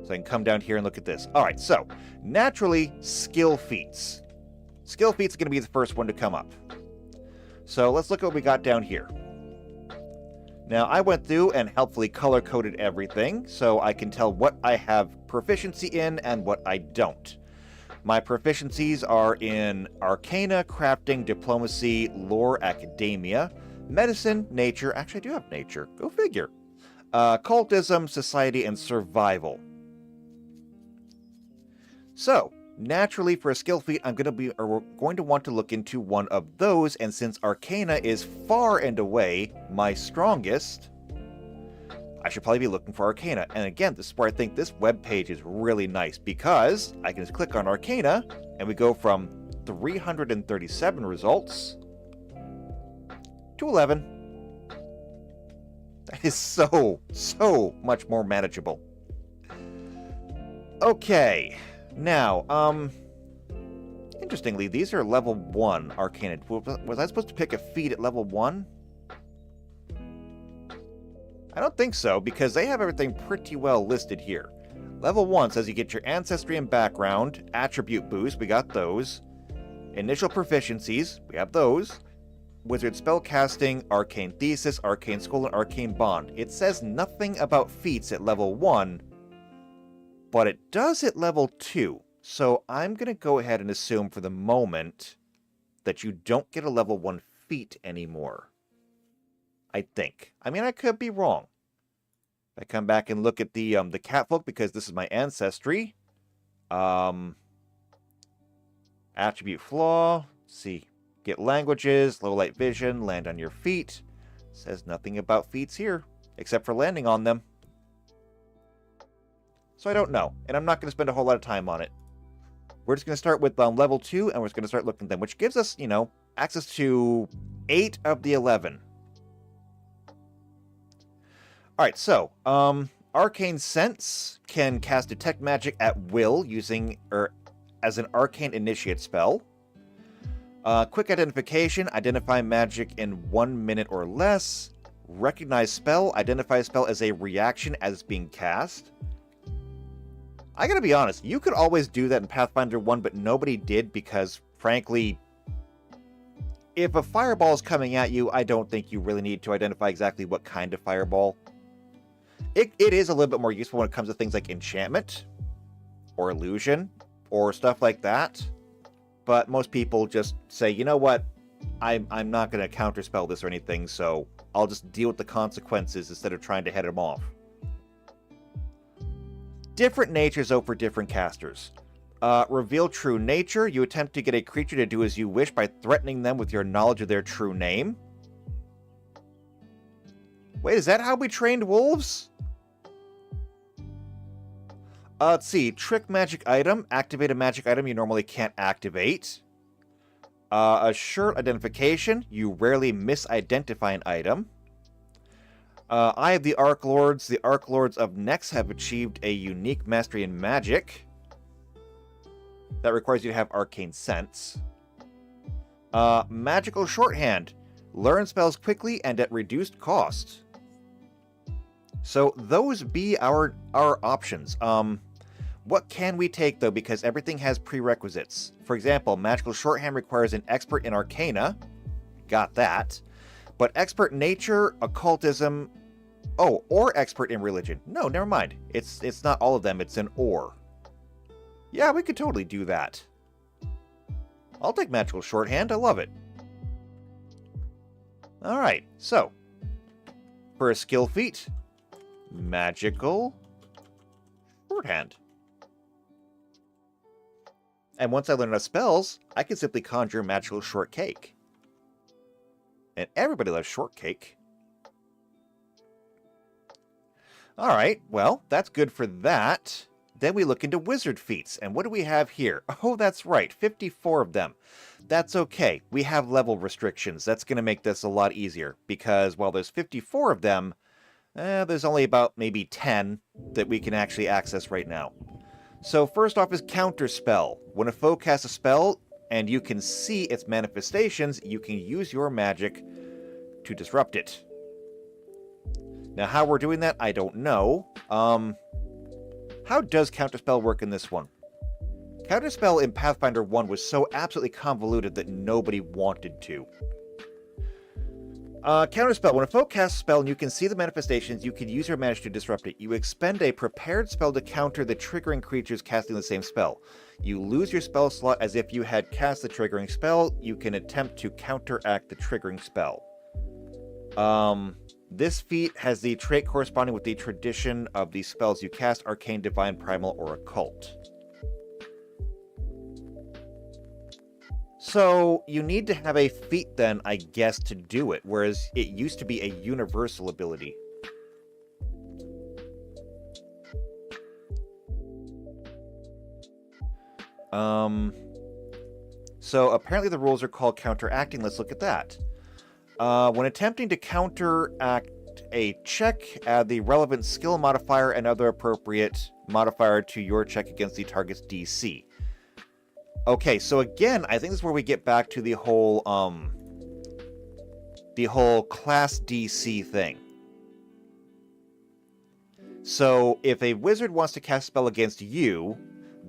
A: So I can come down here and look at this. Alright, so, naturally, skill feats. Skill feats are going to be the first one to come up. So let's look at what we got down here. Now, I went through and helpfully color-coded everything, so I can tell what I have proficiency in and what I don't. My proficiencies are in Arcana, Crafting, Diplomacy, Lore, Academia, Medicine, Nature. Actually, I do have Nature. Go figure. Cultism, Society, and Survival. So, naturally, for a skill feat, we're going to want to look into one of those, and since Arcana is far and away my strongest, I should probably be looking for Arcana. And again, this is where I think this web page is really nice, because I can just click on Arcana, and we go from 337 results to 11. That is so much more manageable. Okay. Now, interestingly, these are level 1 Arcana. Was I supposed to pick a feat at level 1? I don't think so, because they have everything pretty well listed here. Level 1 says you get your ancestry and background, attribute boost, we got those. Initial proficiencies, we have those. Wizard spellcasting, arcane thesis, arcane scroll, and arcane bond. It says nothing about feats at level 1, but it does at level 2. So I'm going to go ahead and assume for the moment that you don't get a level 1 feat anymore. I think. I mean, I could be wrong. If I come back and look at the catfolk, because this is my ancestry. Attribute flaw. Let's see. Get languages, low light vision, land on your feet. Says nothing about feats here, except for landing on them. So I don't know, and I'm not going to spend a whole lot of time on it. We're just going to start with level 2, and we're just going to start looking at them, which gives us, access to 8 of the 11. Alright, so, Arcane Sense can cast Detect Magic at will as an Arcane Initiate spell. Quick Identification, identify magic in 1 minute or less. Recognize Spell, identify a spell as a reaction as it's being cast. I gotta be honest, you could always do that in Pathfinder 1, but nobody did because, frankly, if a fireball is coming at you, I don't think you really need to identify exactly what kind of fireball. It is a little bit more useful when it comes to things like enchantment, or illusion, or stuff like that. But most people just say, you know what, I'm not going to counterspell this or anything, so I'll just deal with the consequences instead of trying to head them off. Different natures, though, for different casters. Reveal true nature. You attempt to get a creature to do as you wish by threatening them with your knowledge of their true name. Wait, is that how we trained wolves? Let's see. Trick magic item. Activate a magic item you normally can't activate. Assure identification. You rarely misidentify an item. Eye of the Arc Lords. The Arc Lords of Nex have achieved a unique mastery in magic. That requires you to have Arcane Sense. Magical Shorthand. Learn spells quickly and at reduced cost. So those be our options. What can we take, though, because everything has prerequisites. For example, Magical Shorthand requires an expert in Arcana. Got that. But expert in Nature, Occultism... Oh, or expert in Religion. No, never mind. It's not all of them, it's an or. Yeah, we could totally do that. I'll take Magical Shorthand, I love it. Alright, so... For a skill feat... Magical... Shorthand. And once I learn enough spells, I can simply conjure Magical Shortcake. And everybody loves shortcake. Alright, well, that's good for that. Then we look into wizard feats. And what do we have here? Oh, that's right, 54 of them. That's okay. We have level restrictions. That's going to make this a lot easier. Because while there's 54 of them, there's only about maybe 10 that we can actually access right now. So first off is Counterspell. When a foe casts a spell and you can see its manifestations, you can use your magic to disrupt it. Now how we're doing that, I don't know. How does Counterspell work in this one? Counterspell in Pathfinder 1 was so absolutely convoluted that nobody wanted to. Counterspell. When a foe casts a spell and you can see the manifestations, you can use your magic to disrupt it. You expend a prepared spell to counter the triggering creatures casting the same spell. You lose your spell slot as if you had cast the triggering spell. You can attempt to counteract the triggering spell. This feat has the trait corresponding with the tradition of the spells you cast: Arcane, Divine, Primal, or Occult. So, you need to have a feat then, I guess, to do it, whereas it used to be a universal ability. So, apparently the rules are called counteracting. Let's look at that. When attempting to counteract a check, add the relevant skill modifier and other appropriate modifier to your check against the target's DC. Okay, so again, I think this is where we get back to the whole class DC thing. So, if a wizard wants to cast a spell against you,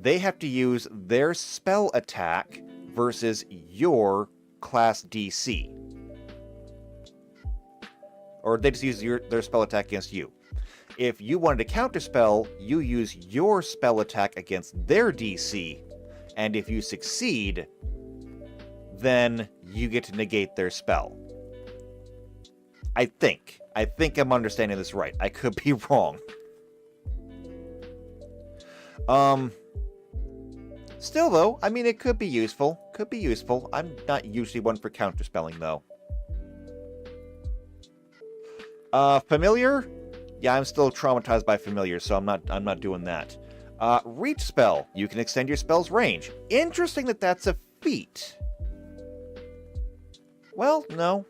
A: they have to use their spell attack versus your class DC. Or they just use their spell attack against you. If you wanted to counterspell, you use your spell attack against their DC, and if you succeed, then you get to negate their spell. I think I'm understanding this right. I could be wrong. Still though, I mean, it could be useful. Could be useful. I'm not usually one for counterspelling though. Familiar? Yeah, I'm still traumatized by familiar, so I'm not doing that. Reach spell. You can extend your spell's range. Interesting that that's a feat. Well, no.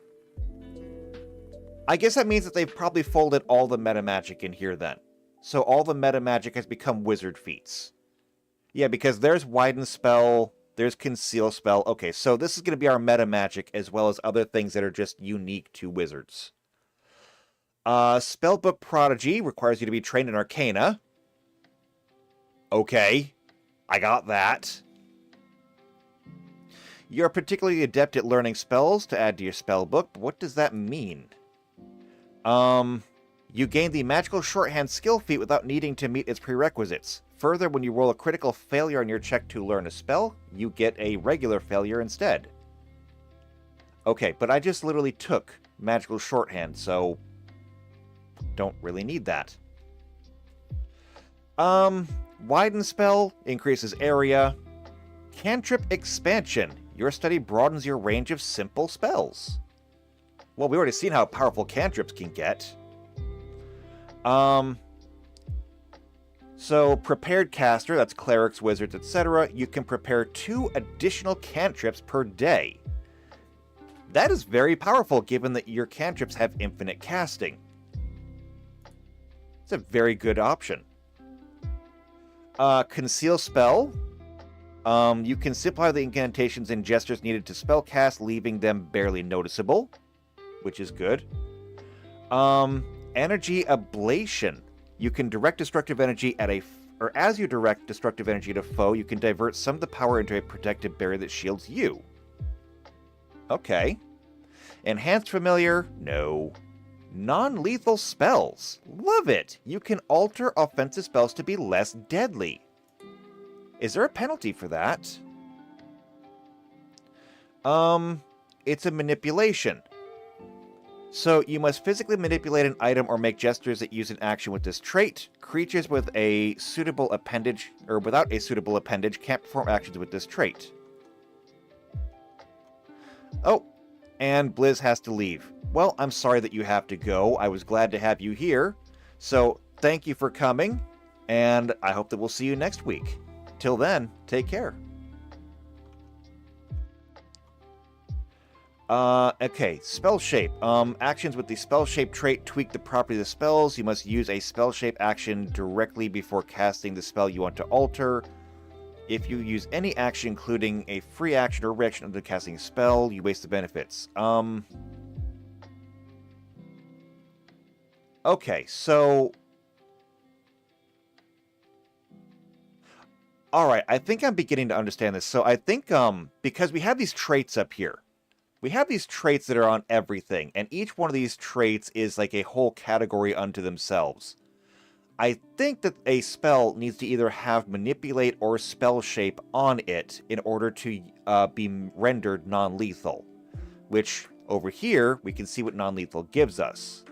A: I guess that means that they've probably folded all the meta magic in here then. So all the meta magic has become wizard feats. Yeah, because there's widen spell, there's conceal spell. Okay, so this is going to be our meta magic as well as other things that are just unique to wizards. Spellbook Prodigy requires you to be trained in Arcana. Okay, I got that. You're particularly adept at learning spells to add to your spellbook, but what does that mean? You gain the magical shorthand skill feat without needing to meet its prerequisites. Further, when you roll a critical failure on your check to learn a spell, you get a regular failure instead. Okay, but I just literally took magical shorthand, so don't really need that. Widen spell increases area. Cantrip expansion. Your study broadens your range of simple spells. Well, we've already seen how powerful cantrips can get. So prepared caster, that's clerics, wizards, etc. You can prepare 2 additional cantrips per day. That is very powerful given that your cantrips have infinite casting. It's a very good option. Conceal spell. You can simplify the incantations and gestures needed to spellcast, leaving them barely noticeable, which is good. Energy ablation. You can direct destructive energy as you direct destructive energy at a foe, you can divert some of the power into a protective barrier that shields you. Okay. Enhanced familiar? No. Non-lethal spells. Love it! You can alter offensive spells to be less deadly. Is there a penalty for that? It's a manipulation. So you must physically manipulate an item or make gestures that use an action with this trait. Creatures with a suitable appendage, or without a suitable appendage, can't perform actions with this trait. Oh, and Blizz has to leave. Well, I'm sorry that you have to go. I was glad to have you here. So, thank you for coming, and I hope that we'll see you next week. Till then, take care. Okay, spell shape. Actions with the spell shape trait tweak the properties of spells. You must use a spell shape action directly before casting the spell you want to alter. If you use any action, including a free action or reaction under casting a spell, you waste the benefits. Okay, so... Alright, I think I'm beginning to understand this. So I think, because we have these traits up here. We have these traits that are on everything, and each one of these traits is like a whole category unto themselves. I think that a spell needs to either have manipulate or spell shape on it in order to be rendered non-lethal. Which, over here, we can see what non-lethal gives us.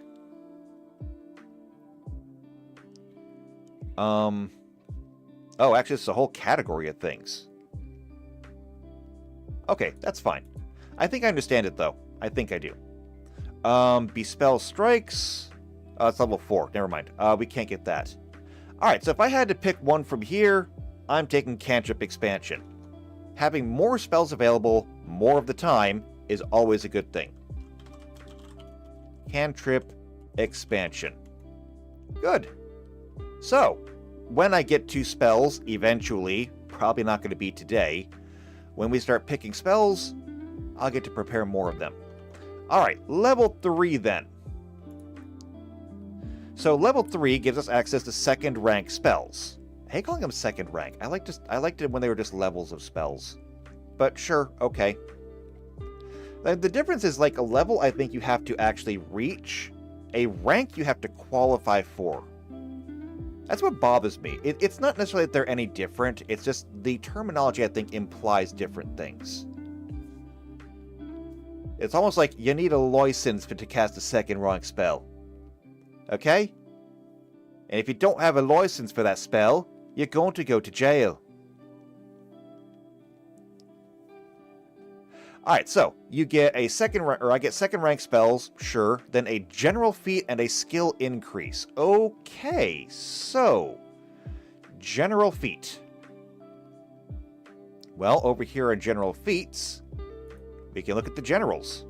A: Oh, actually, it's a whole category of things. Okay, that's fine. I think I understand it, though. I think I do. Bespell strikes. It's level 4. Never mind. We can't get that. Alright, so if I had to pick one from here, I'm taking Cantrip Expansion. Having more spells available more of the time is always a good thing. Cantrip Expansion. Good. So, when I get 2 spells, eventually, probably not going to be today, when we start picking spells, I'll get to prepare more of them. Alright, level 3 then. So level 3 gives us access to second rank spells. I hate calling them second rank. I liked it when they were just levels of spells. But sure, okay. The difference is like a level I think you have to actually reach. A rank you have to qualify for. That's what bothers me. It's not necessarily that they're any different. It's just the terminology I think implies different things. It's almost like you need a license to cast a second rank spell. Okay? And if you don't have a license for that spell, you're going to go to jail. Alright, so you get a I get second rank spells, sure, then a general feat and a skill increase. Okay, so general feat. Well, over here in general feats, we can look at the generals.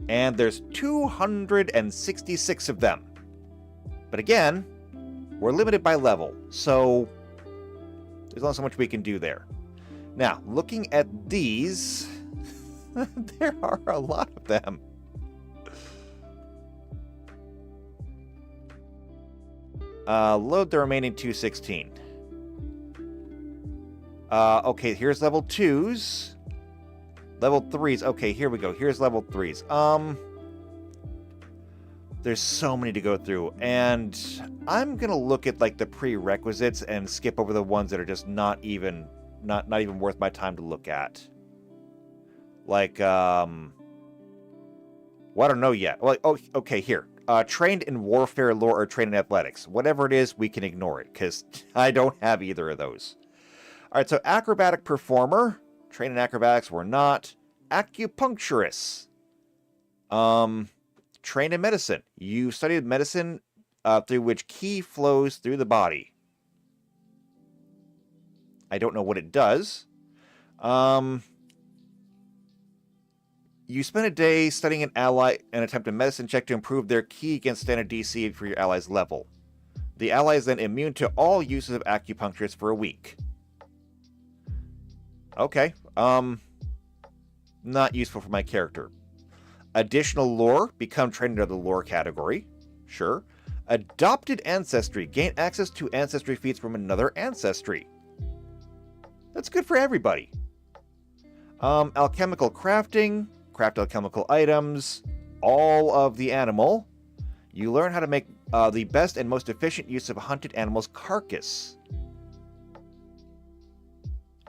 A: And there's 266 of them. But again, we're limited by level, so there's not so much we can do there. Now, looking at these, there are a lot of them. Load the remaining 216. Okay, here's level 2s. Level 3s. Okay, here we go. Here's level 3s. There's so many to go through, and I'm gonna look at like the prerequisites and skip over the ones that are just not even worth my time to look at. Like, well, I don't know yet. Like, oh, okay, here. Trained in warfare, lore, or trained in athletics. Whatever it is, we can ignore it, because I don't have either of those. Alright, so acrobatic performer. Trained in acrobatics, we're not. Acupuncturist. Trained in medicine. You studied medicine through which ki flows through the body. I don't know what it does. You spend a day studying an ally and attempt a medicine check to improve their ki against standard DC for your ally's level. The ally is then immune to all uses of acupuncturist for a week. Okay. Not useful for my character. Additional lore. Become trained under the lore category. Sure. Adopted ancestry. Gain access to ancestry feats from another ancestry. That's good for everybody. Alchemical crafting. Craft alchemical items. All of the animal. You learn how to make the best and most efficient use of a hunted animal's carcass.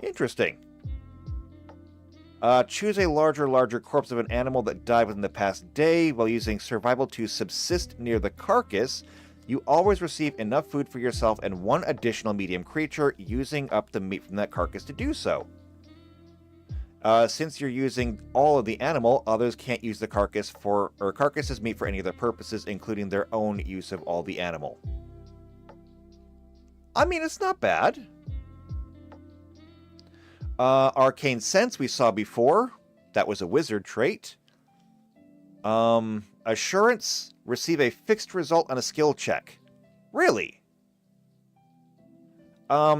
A: Interesting. Choose a larger corpse of an animal that died within the past day. While using survival to subsist near the carcass, you always receive enough food for yourself and one additional medium creature, using up the meat from that carcass to do so. Since you're using all of the animal, others can't use the carcass carcass's meat for any other purposes, including their own use of all the animal. I mean, it's not bad. Arcane Sense we saw before. That was a wizard trait. Assurance, receive a fixed result on a skill check. Really?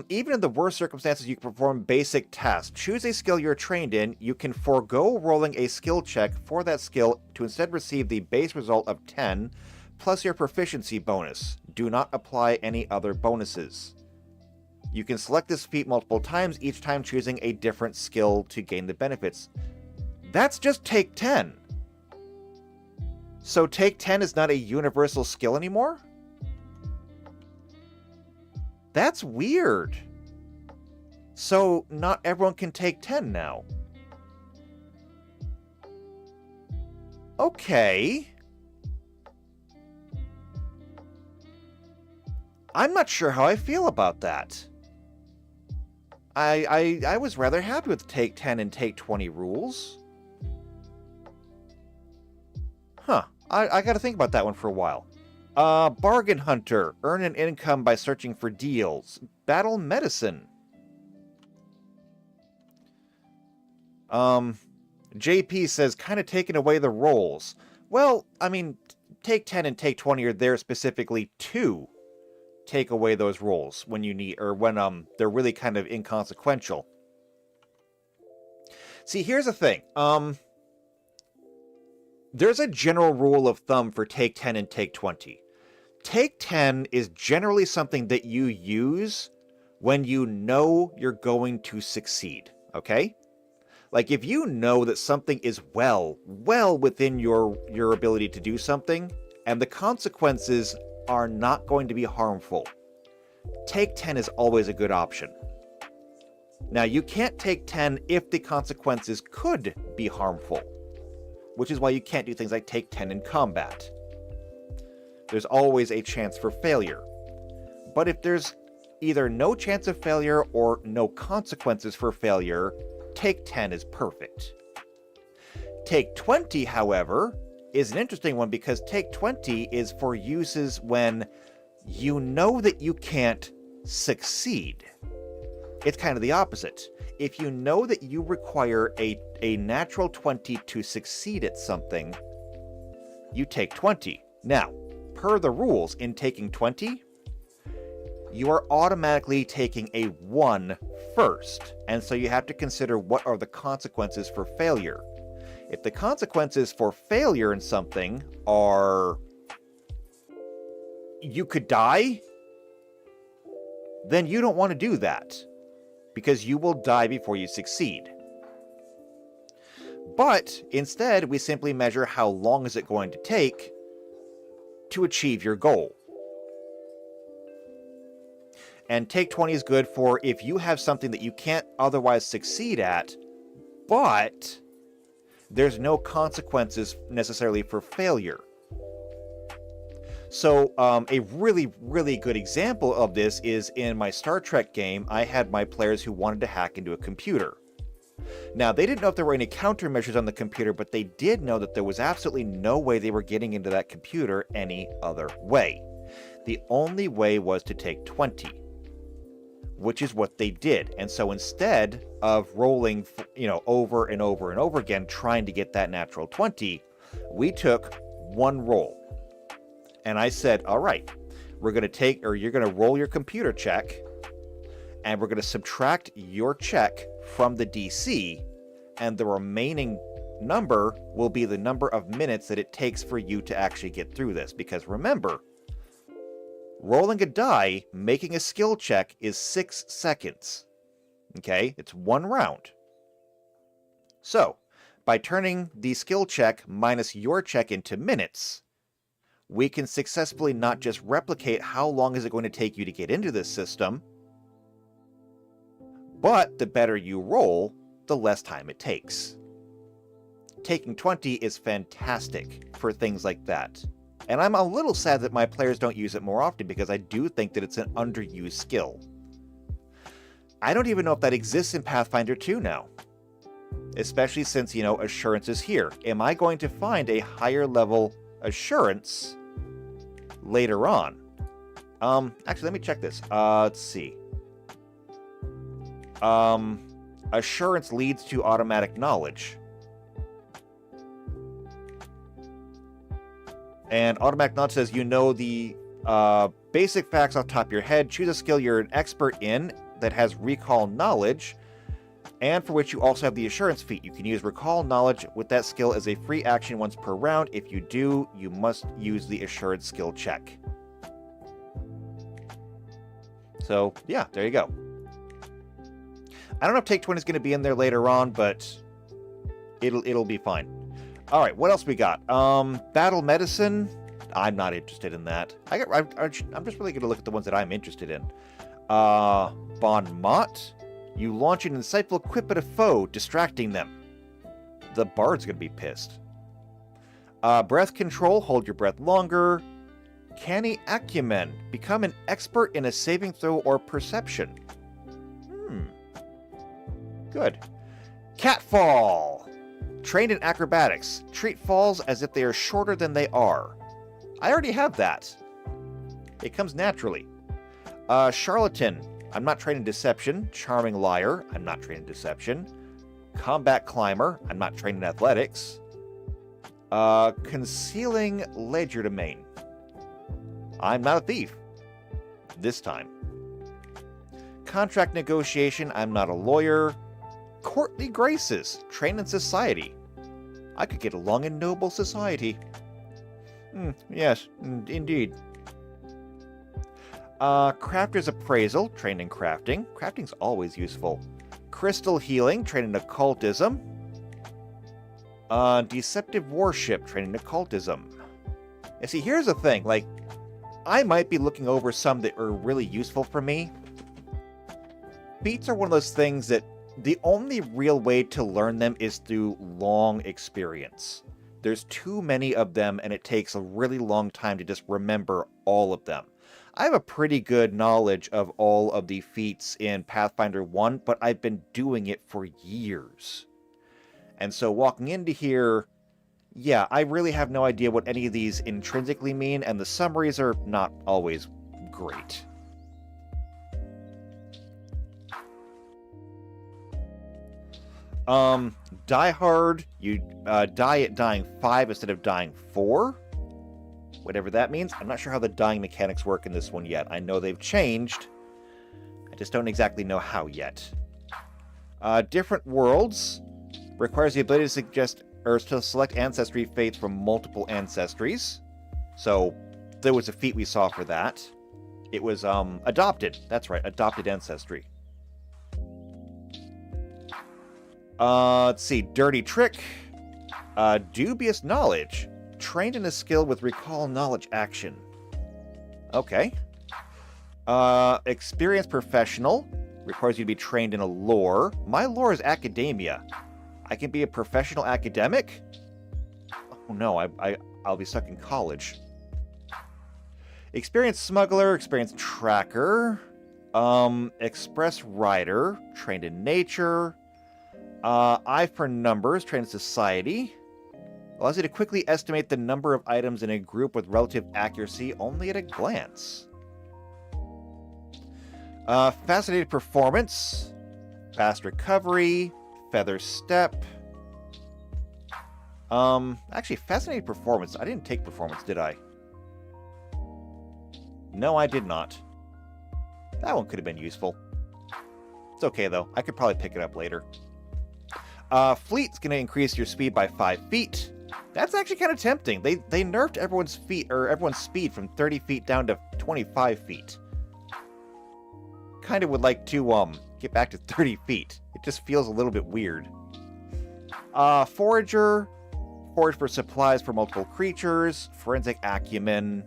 A: Even in the worst circumstances, you can perform basic tasks. Choose a skill you're trained in. You can forego rolling a skill check for that skill to instead receive the base result of 10, plus your proficiency bonus. Do not apply any other bonuses. You can select this feat multiple times, each time choosing a different skill to gain the benefits. That's just Take 10. So Take 10 is not a universal skill anymore? That's weird. So not everyone can take 10 now. Okay. I'm not sure how I feel about that. I was rather happy with Take 10 and Take 20 rules. Huh. I gotta think about that one for a while. Bargain Hunter. Earn an income by searching for deals. Battle Medicine. JP says, kind of taking away the rolls. Well, I mean, Take 10 and Take 20 are there specifically to take away those rolls when you need, or when they're really kind of inconsequential. See, here's the thing. There's a general rule of thumb for Take 10 and Take 20. Take 10 is generally something that you use when you know you're going to succeed, okay? Like, if you know that something is well within your ability to do something, and the consequences are not going to be harmful, Take 10 is always a good option. Now, you can't take 10 if the consequences could be harmful, which is why you can't do things like Take 10 in combat. There's always a chance for failure. But if there's either no chance of failure or no consequences for failure, Take 10 is perfect. Take 20, however, is an interesting one because Take 20 is for uses when you know that you can't succeed. It's kind of the opposite. If you know that you require a natural 20 to succeed at something, you take 20. Now, per the rules, in taking 20, you are automatically taking a 1 first, and so you have to consider what are the consequences for failure. If the consequences for failure in something are you could die, then you don't want to do that, because you will die before you succeed. But instead, we simply measure how long is it going to take to achieve your goal. And Take 20 is good for if you have something that you can't otherwise succeed at, but there's no consequences necessarily for failure. So a really, really good example of this is in my Star Trek game. I had my players who wanted to hack into a computer. Now, they didn't know if there were any countermeasures on the computer, but they did know that there was absolutely no way they were getting into that computer any other way. The only way was to take 20, which is what they did. And so instead of rolling, over and over and over again, trying to get that natural 20, we took one roll. And I said, all right, you're going to roll your computer check, and we're going to subtract your check from the DC, and the remaining number will be the number of minutes that it takes for you to actually get through this. Because remember, rolling a die, making a skill check is 6 seconds. Okay? It's 1 round. So, by turning the skill check minus your check into minutes, we can successfully not just replicate how long is it going to take you to get into this system, but the better you roll, the less time it takes. Taking 20 is fantastic for things like that. And I'm a little sad that my players don't use it more often because I do think that it's an underused skill. I don't even know if that exists in Pathfinder 2 now. Especially since, assurance is here. Am I going to find a higher level assurance later on? Actually, let me check this. Let's see. Assurance leads to automatic knowledge. And Automatic Knowledge says you know the basic facts off the top of your head. Choose a skill you're an expert in that has recall knowledge, and for which you also have the assurance feat. You can use recall knowledge with that skill as a free action once per round. If you do, you must use the assured skill check. So, yeah, there you go. I don't know if Take 20 is going to be in there later on, but it'll be fine. All right, what else we got? Battle Medicine. I'm not interested in that. I'm just really going to look at the ones that I'm interested in. Bon Mot. You launch an insightful quip at a foe, distracting them. The bard's going to be pissed. Breath Control. Hold your breath longer. Canny Acumen. Become an expert in a saving throw or perception. Good. Catfall. Trained in acrobatics. Treat falls as if they are shorter than they are. I already have that. It comes naturally. Charlatan. I'm not trained in deception. Charming Liar. I'm not trained in deception. Combat Climber. I'm not trained in athletics. Concealing Legerdemain. I'm not a thief. This time. Contract Negotiation. I'm not a lawyer. Courtly Graces. Trained in society. I could get along in noble society. Yes, indeed. Crafter's Appraisal. Trained in crafting. Crafting's always useful. Crystal Healing. Trained in occultism. Deceptive Warship. Trained in occultism. And see, here's the thing. Like, I might be looking over some that are really useful for me. Feats are one of those things that the only real way to learn them is through long experience. There's too many of them, and it takes a really long time to just remember all of them. I have a pretty good knowledge of all of the feats in Pathfinder 1, but I've been doing it for years. And so walking into here, yeah, I really have no idea what any of these intrinsically mean, and the summaries are not always great. Die Hard, you die at dying 5 instead of dying 4. Whatever that means. I'm not sure how the dying mechanics work in this one yet. I know they've changed. I just don't exactly know how yet. Different Worlds requires the ability to suggest or to select ancestry faiths from multiple ancestries. So there was a feat we saw for that. It was adopted. That's right, adopted ancestry. Let's see. Dirty Trick. Dubious Knowledge. Trained in a skill with recall knowledge action. Okay. Experienced Professional. Requires you to be trained in a lore. My lore is academia. I can be a professional academic? Oh no, I'll be stuck in college. Experienced Smuggler. Experienced Tracker. Express Rider. Trained in nature. Eye for Numbers, trained in society. Allows you to quickly estimate the number of items in a group with relative accuracy only at a glance. Fascinated Performance. Fast Recovery. Feather Step. Actually, Fascinated Performance. I didn't take Performance, did I? No, I did not. That one could have been useful. It's okay, though. I could probably pick it up later. Fleet's going to increase your speed by 5 feet. That's actually kind of tempting. They nerfed everyone's speed from 30 feet down to 25 feet. Kind of would like to get back to 30 feet. It just feels a little bit weird. Forager. Forage for supplies for multiple creatures. Forensic Acumen.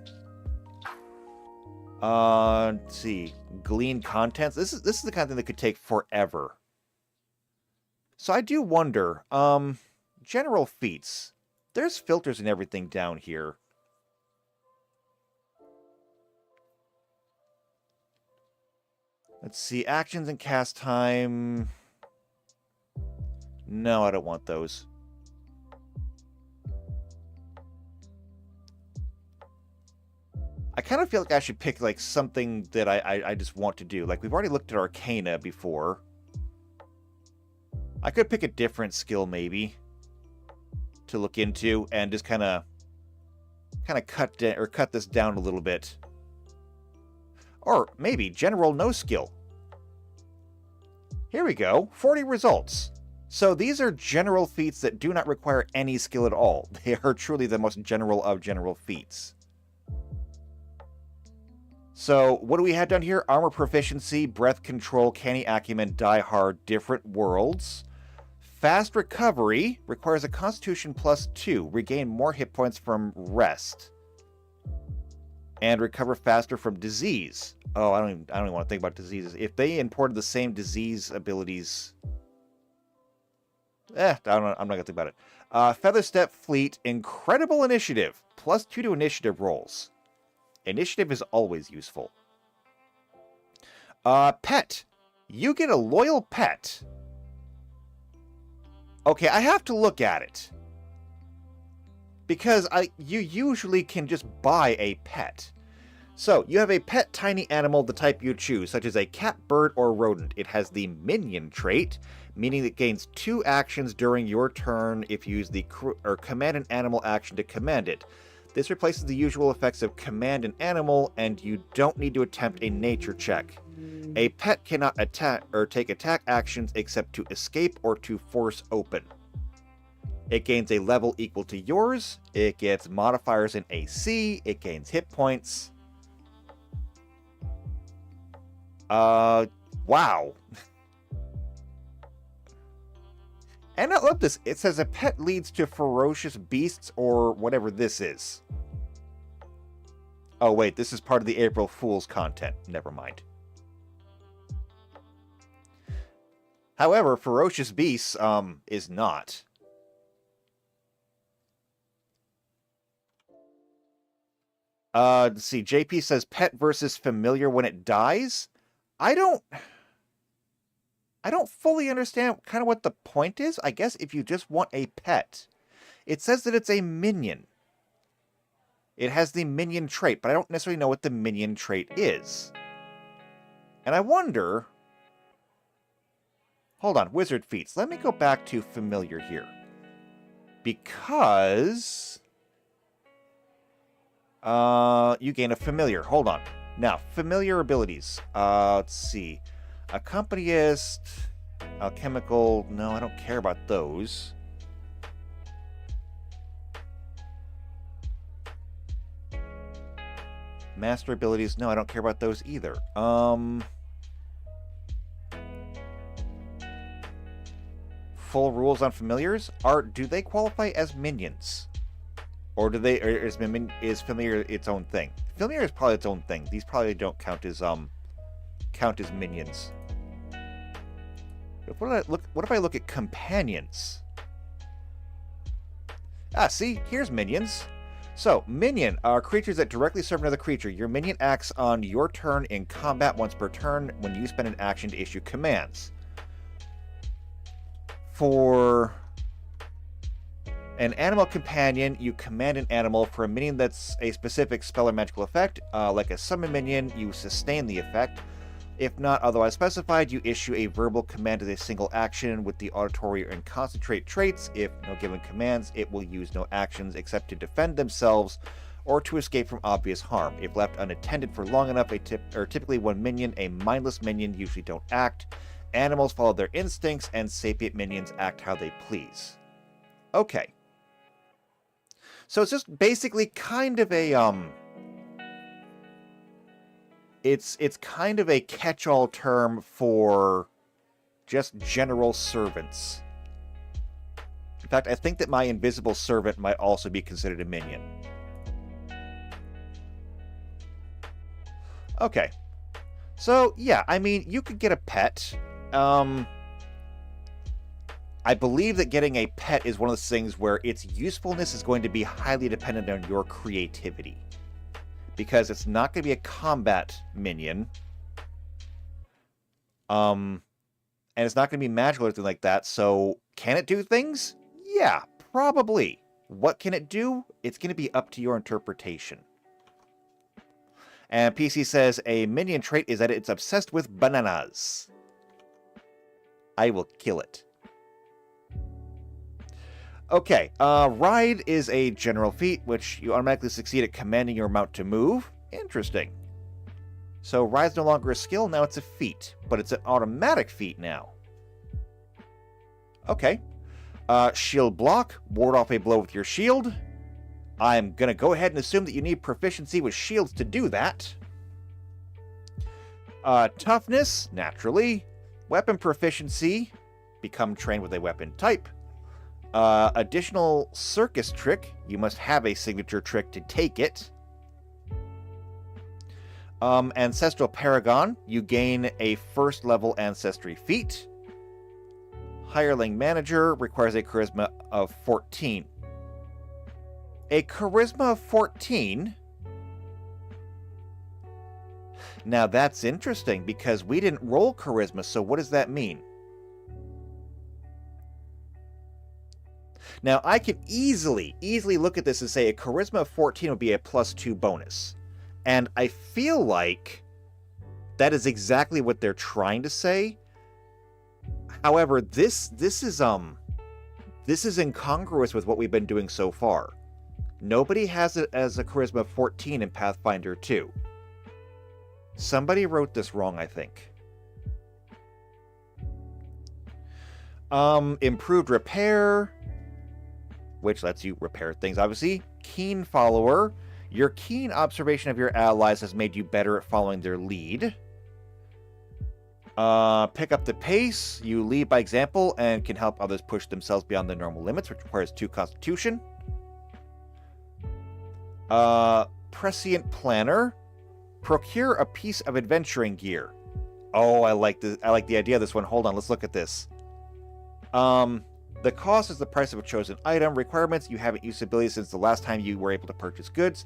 A: Let's see. Glean contents. This is the kind of thing that could take forever. So I do wonder, general feats. There's filters and everything down here. Let's see, actions and cast time. No, I don't want those. I kind of feel like I should pick like something that I just want to do. Like we've already looked at Arcana before. I could pick a different skill maybe to look into and just kind of kind of cut this down a little bit. Or maybe general no skill. Here we go, 40 results. So these are general feats that do not require any skill at all. They are truly the most general of general feats. So what do we have down here? Armor proficiency, breath control, canny acumen, die hard, different worlds. Fast recovery requires a constitution +2. Regain more hit points from rest. And recover faster from disease. Oh, I don't even want to think about diseases. If they imported the same disease abilities, I'm not gonna think about it. Featherstep Fleet, incredible initiative, +2 to initiative rolls. Initiative is always useful. Pet, you get a loyal pet. Okay, I have to look at it because you usually can just buy a pet. So, you have a pet tiny animal the type you choose, such as a cat, bird, or rodent. It has the minion trait, meaning it gains 2 actions during your turn if you use the command an animal action to command it. This replaces the usual effects of command an animal, and you don't need to attempt a nature check. A pet cannot attack or take attack actions except to escape or to force open. It gains a level equal to yours. It gets modifiers in AC. It gains hit points. Wow. And I love this. It says a pet leads to ferocious beasts or whatever this is. Oh, wait. This is part of the April Fool's content. Never mind. However, ferocious beasts, is not. Let's see. JP says pet versus familiar when it dies. I don't fully understand kind of what the point is. I guess if you just want a pet. It says that it's a minion. It has the minion trait, but I don't necessarily know what the minion trait is. And I wonder... Hold on, wizard feats. Let me go back to familiar here. Because... you gain a familiar. Hold on. Now, familiar abilities. Let's see. Accompanist, alchemical. No, I don't care about those. Master abilities. No, I don't care about those either. Full rules on familiars. Do they qualify as minions? Or is familiar its own thing? Familiar is probably its own thing. These probably don't count as minions. What if I look at companions? Ah, see, here's minions. So, minion are creatures that directly serve another creature. Your minion acts on your turn in combat once per turn when you spend an action to issue commands. For an animal companion, you command an animal. For a minion that's a specific spell or magical effect, like a summon minion, you sustain the effect. If not otherwise specified, you issue a verbal command as a single action with the auditory and concentrate traits. If no given commands, it will use no actions except to defend themselves or to escape from obvious harm. If left unattended for long enough, typically one minion, a mindless minion, usually don't act. Animals follow their instincts, and sapient minions act how they please. Okay. So it's just basically kind of a, It's kind of a catch-all term for just general servants. In fact, I think that my invisible servant might also be considered a minion. Okay. So, yeah, I mean, you could get a pet. I believe that getting a pet is one of those things where its usefulness is going to be highly dependent on your creativity. Because it's not going to be a combat minion. And it's not going to be magical or anything like that. So, can it do things? Yeah, probably. What can it do? It's going to be up to your interpretation. And PC says, a minion trait is that it's obsessed with bananas. I will kill it. Okay, Ride is a general feat, which you automatically succeed at commanding your mount to move. Interesting. So Ride's no longer a skill, now it's a feat, but it's an automatic feat now. Okay. Shield block, ward off a blow with your shield. I'm gonna go ahead and assume that you need proficiency with shields to do that. Toughness, naturally. Weapon proficiency, become trained with a weapon type. Additional circus trick, you must have a signature trick to take it. Ancestral Paragon, you gain a first level ancestry feat. Hireling Manager requires a charisma of 14. A charisma of 14? Now that's interesting, because we didn't roll charisma, so what does that mean? Now I can easily look at this and say a charisma of 14 would be a +2 bonus. And I feel like that is exactly what they're trying to say. However, this is incongruous with what we've been doing so far. Nobody has it as a charisma of 14 in Pathfinder 2. Somebody wrote this wrong, I think. Improved repair, which lets you repair things, obviously. Keen follower. Your keen observation of your allies has made you better at following their lead. Pick up the pace. You lead by example and can help others push themselves beyond the normal limits, which requires 2 constitution. Prescient planner. Procure a piece of adventuring gear. Oh, I like the idea of this one. Hold on, let's look at this. The cost is the price of a chosen item. Requirements: you haven't used abilities since the last time you were able to purchase goods.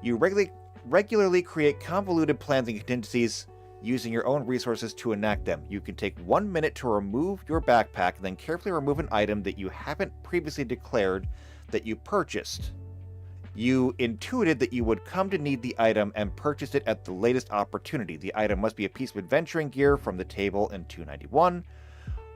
A: You regularly create convoluted plans and contingencies using your own resources to enact them. You can take 1 minute to remove your backpack, then carefully remove an item that you haven't previously declared that you purchased. You intuited that you would come to need the item and purchased it at the latest opportunity. The item must be a piece of adventuring gear from the table in 291,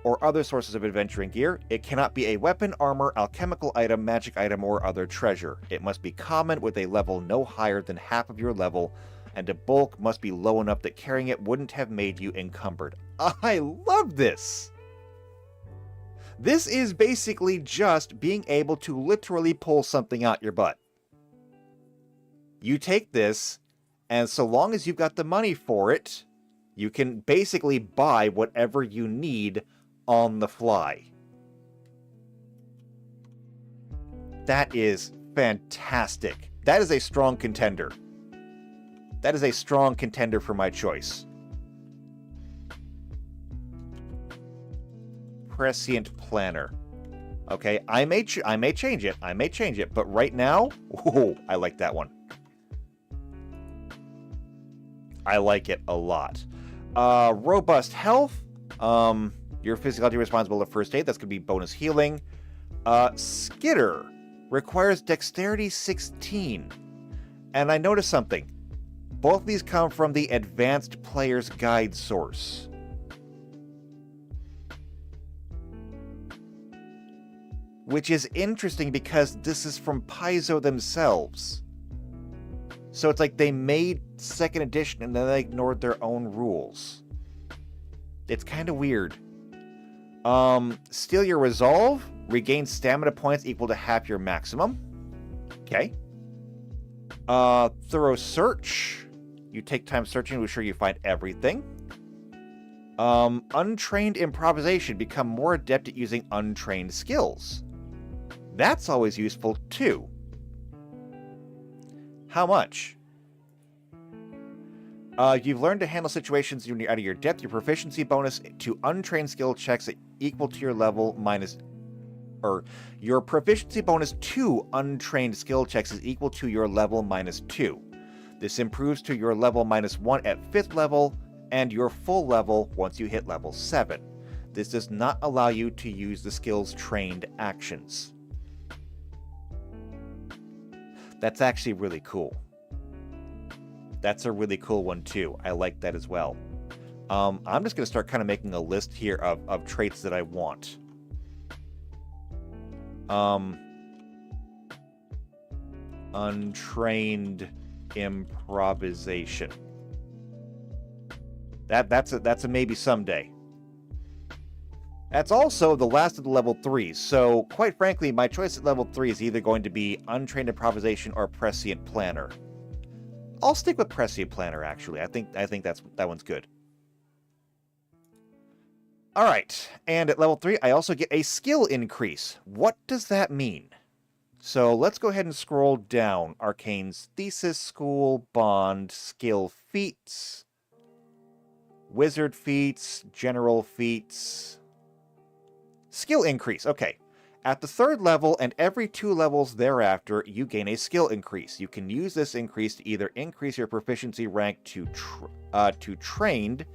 A: or other sources of adventuring gear. It cannot be a weapon, armor, alchemical item, magic item, or other treasure. It must be common with a level no higher than half of your level, and a bulk must be low enough that carrying it wouldn't have made you encumbered. I love this! This is basically just being able to literally pull something out your butt. You take this, and so long as you've got the money for it, you can basically buy whatever you need on the fly. That is fantastic. That is a strong contender. That is a strong contender for my choice. Prescient planner. Okay, I may change it. I may change it, but right now, oh, I like that one. I like it a lot. Robust health. Your physicality responsible to first aid. That's going to be bonus healing. Skitter requires dexterity 16. And I noticed something. Both of these come from the Advanced Player's Guide source. Which is interesting because this is from Paizo themselves. So it's like they made 2nd edition and then they ignored their own rules. It's kind of weird. Steal your resolve. Regain stamina points equal to half your maximum. Okay. Thorough search. You take time searching to ensure you find everything. Untrained improvisation. Become more adept at using untrained skills. That's always useful too. How much? You've learned to handle situations when you're out of your depth. Your proficiency bonus to untrained skill checks equal to your level minus... your proficiency bonus to untrained skill checks is equal to your level minus 2. This improves to your level minus 1 at 5th level, and your full level once you hit level 7. This does not allow you to use the skill's trained actions. That's actually really cool. That's a really cool one too. I like that as well. I'm just going to start kind of making a list here of traits that I want. Untrained improvisation. That's a maybe someday. That's also the last of the level 3s, so quite frankly, my choice at level 3 is either going to be Untrained Improvisation or Prescient Planner. I'll stick with Prescient Planner, actually. I think that one's good. Alright, and at level 3, I also get a skill increase. What does that mean? So let's go ahead and scroll down. Arcane's Thesis, School, Bond, Skill Feats, Wizard Feats, General Feats... Skill increase, okay. At the 3rd level and every 2 levels thereafter, you gain a skill increase. You can use this increase to either increase your proficiency rank to trained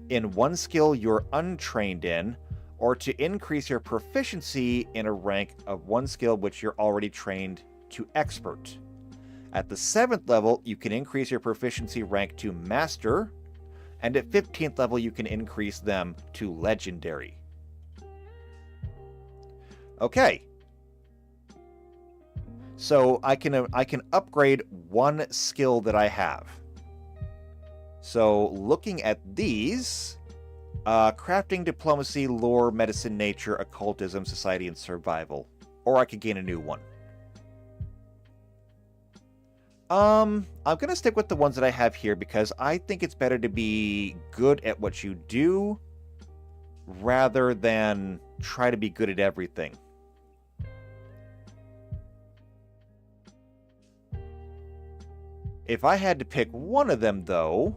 A: in one skill you're untrained in, or to increase your proficiency in a rank of one skill which you're already trained to expert. At the 7th level, you can increase your proficiency rank to master, and at 15th level, you can increase them to legendary. Okay, so I can upgrade one skill that I have. So looking at these, crafting, diplomacy, lore, medicine, nature, occultism, society, and survival. Or I could gain a new one. I'm gonna stick with the ones that I have here because I think it's better to be good at what you do rather than try to be good at everything. If I had to pick one of them, though,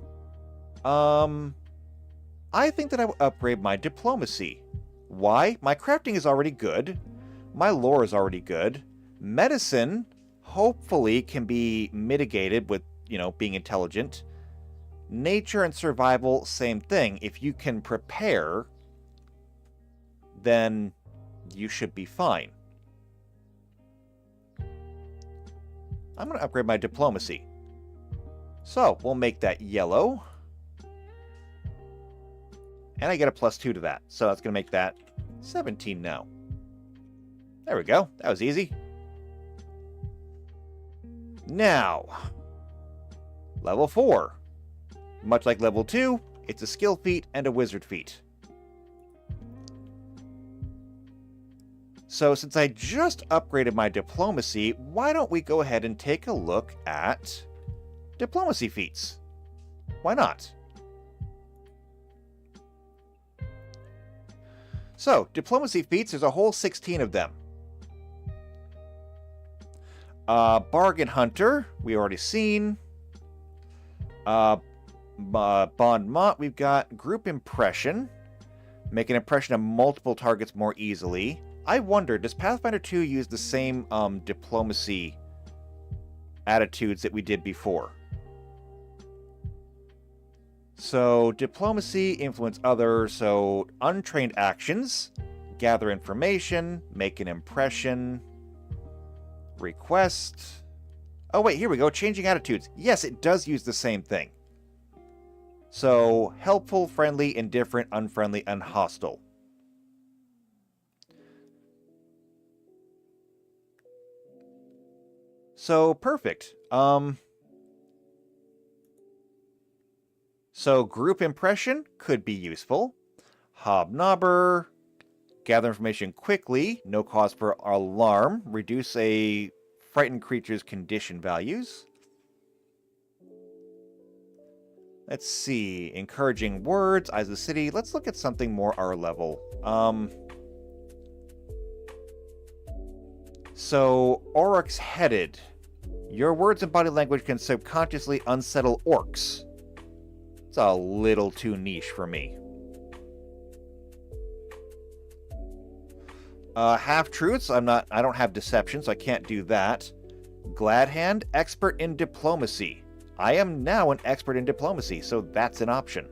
A: I think that I would upgrade my diplomacy. Why? My crafting is already good. My lore is already good. Medicine, hopefully, can be mitigated with, being intelligent. Nature and survival, same thing. If you can prepare, then you should be fine. I'm going to upgrade my diplomacy. So, we'll make that yellow. And I get a +2 to that. So that's going to make that 17 now. There we go. That was easy. Now, level 4. Much like level 2, it's a skill feat and a wizard feat. So since I just upgraded my diplomacy, why don't we go ahead and take a look at diplomacy feats? Why not? So, diplomacy feats, there's a whole 16 of them. Bargain Hunter, we already seen. Bon Mot, we've got Group Impression. Make an impression of multiple targets more easily. I wonder, does Pathfinder 2 use the same diplomacy attitudes that we did before? So, diplomacy, influence others, so untrained actions, gather information, make an impression, request. Oh wait, here we go, changing attitudes. Yes, it does use the same thing. So, helpful, friendly, indifferent, unfriendly, and hostile. So, perfect. So, group impression could be useful. Hobnobber, gather information quickly, no cause for alarm, reduce a frightened creature's condition values. Let's see, encouraging words, eyes of the city. Let's look at something more our level. So, Oryx headed. Your words and body language can subconsciously unsettle orcs. It's a little too niche for me. Half-truths, I don't have deception, so I can't do that. Gladhand, expert in diplomacy. I am now an expert in diplomacy, so that's an option.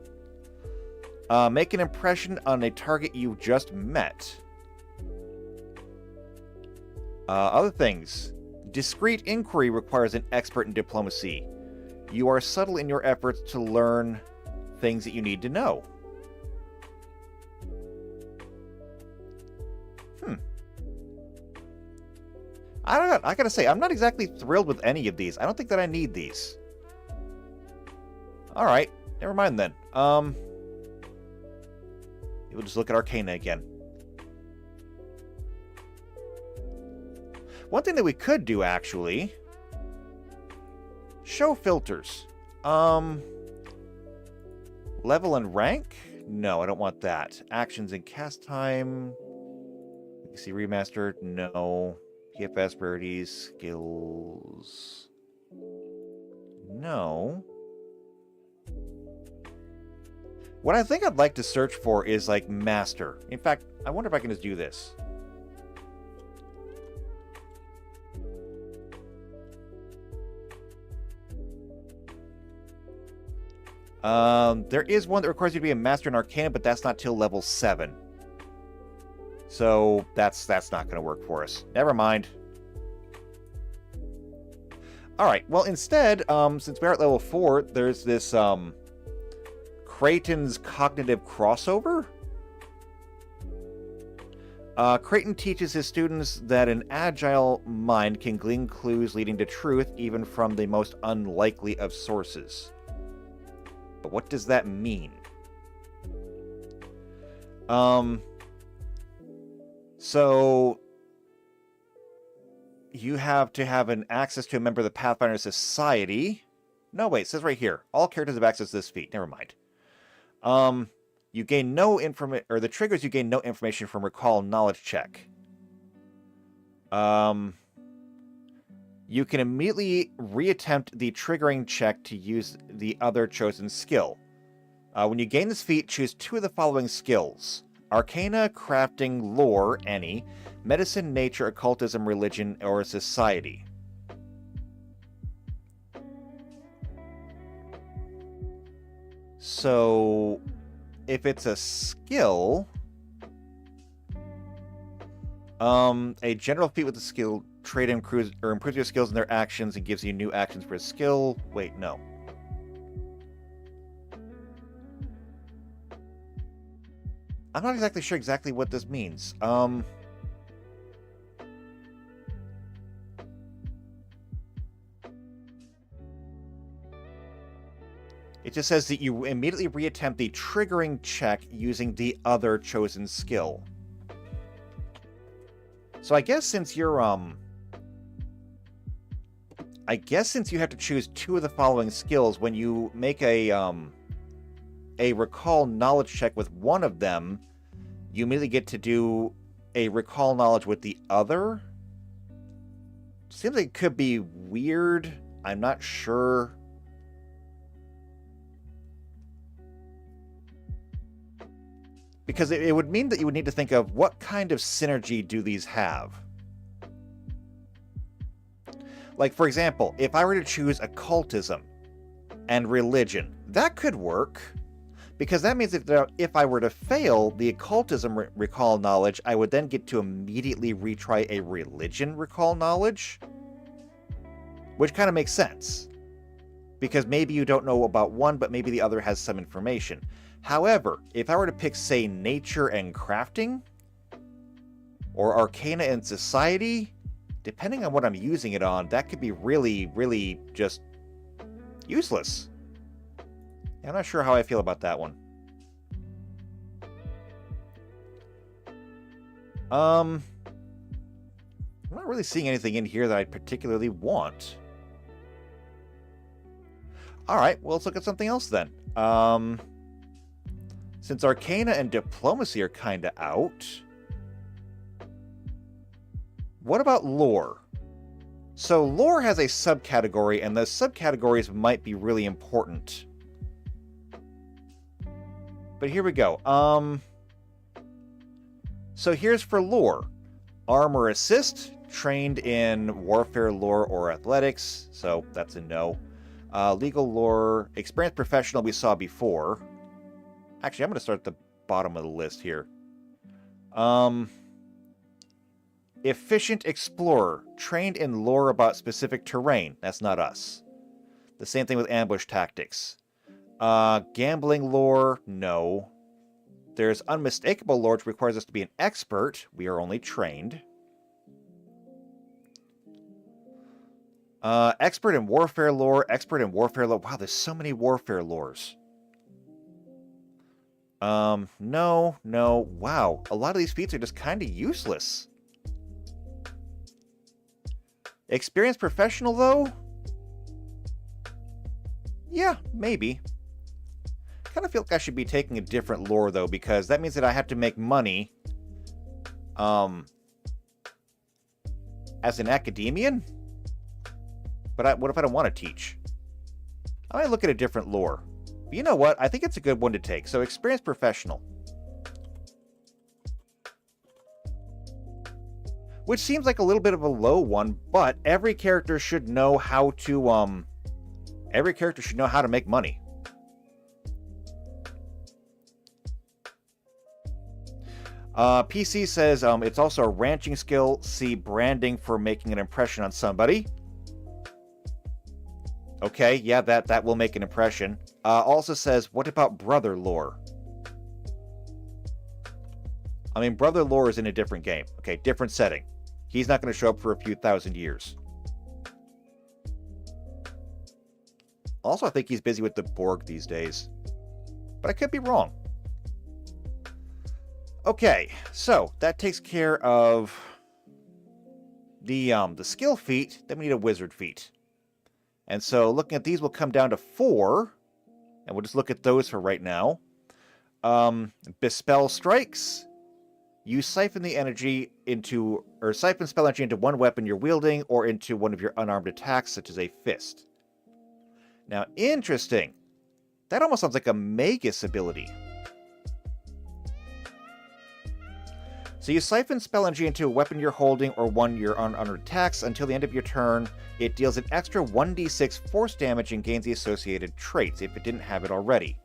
A: Make an impression on a target you just met. Other things. Discreet inquiry requires an expert in diplomacy. You are subtle in your efforts to learn things that you need to know. I don't know. I gotta say, I'm not exactly thrilled with any of these. I don't think that I need these. Alright. Never mind then. We'll just look at Arcana again. One thing that we could do, actually... Show filters. Level and rank? No, I don't want that. Actions and cast time. You can see remastered. No. PFS, rarities, skills. No. What I think I'd like to search for is, like, master. In fact, I wonder if I can just do this. There is one that requires you to be a master in Arcana, but that's not till level 7. So that's not going to work for us. Never mind. Alright, well instead, since we're at level 4, there's this, Creighton's Cognitive Crossover. Creighton teaches his students that an agile mind can glean clues leading to truth even from the most unlikely of sources. But what does that mean? So you have to have an access to a member of the Pathfinder Society. No, wait, it says right here. All characters have access to this feat. Never mind. You gain no information, or the triggers you gain no information from recall knowledge check. You can immediately reattempt the triggering check to use the other chosen skill. When you gain this feat, choose 2 of the following skills. Arcana, Crafting, Lore, any, Medicine, Nature, Occultism, Religion, or Society. So, if it's a skill, a general feat with the skill trait improves your skills and their actions and gives you new actions for a skill. Wait, no. I'm not exactly sure what this means. It just says that you immediately reattempt the triggering check using the other chosen skill. So I guess since you're, I guess since you have to choose 2 of the following skills, when you make a recall knowledge check with one of them, you immediately get to do a recall knowledge with the other. Seems like it could be weird. I'm not sure. Because it would mean that you would need to think of what kind of synergy do these have. Like, for example, if I were to choose occultism and religion, that could work. Because that means if I were to fail the occultism recall knowledge, I would then get to immediately retry a religion recall knowledge. Which kind of makes sense. Because maybe you don't know about one, but maybe the other has some information. However, if I were to pick, say, Nature and Crafting, or Arcana and Society, depending on what I'm using it on, that could be really, really just useless. I'm not sure how I feel about that one. I'm not really seeing anything in here that I particularly want. Alright, well, let's look at something else then. Since Arcana and Diplomacy are kinda out, what about Lore? So Lore has a subcategory, and those subcategories might be really important. But here we go. So here's for Lore. Armor Assist, trained in Warfare, Lore, or Athletics, so that's a no. Legal Lore, Experienced Professional we saw before. Actually, I'm going to start at the bottom of the list here. Efficient Explorer, trained in lore about specific terrain. That's not us. The same thing with Ambush Tactics. Gambling Lore, no. There's Unmistakable Lore, which requires us to be an expert. We are only trained. Expert in warfare lore, expert in warfare lore. Wow, there's so many warfare lores. No. Wow, a lot of these feats are just kind of useless. Experienced professional, though? Yeah, maybe. Kind of feel like I should be taking a different lore, though, because that means that I have to make money, as an academician? But what if I don't want to teach? I might look at a different lore. But you know what? I think it's a good one to take. So, experienced professional. Which seems like a little bit of a low one, but every character should know how to, every character should know how to make money. PC says it's also a ranching skill. See branding for making an impression on somebody. Okay, yeah, that will make an impression. Also says, what about brother lore? I mean, brother lore is in a different game. Okay, different setting. He's not going to show up for a few thousand years. Also, I think he's busy with the Borg these days. But I could be wrong. Okay, so that takes care of the skill feat. Then we need a wizard feat. And so looking at these, we'll come down to 4. And we'll just look at those for right now. Bespell strikes. You siphon the energy into, or siphon spell energy into one weapon you're wielding, or into one of your unarmed attacks, such as a fist. Now, interesting. That almost sounds like a Magus ability. So you siphon spell energy into a weapon you're holding or one you're unarmed attacks until the end of your turn. It deals an extra 1d6 force damage and gains the associated traits if it didn't have it already.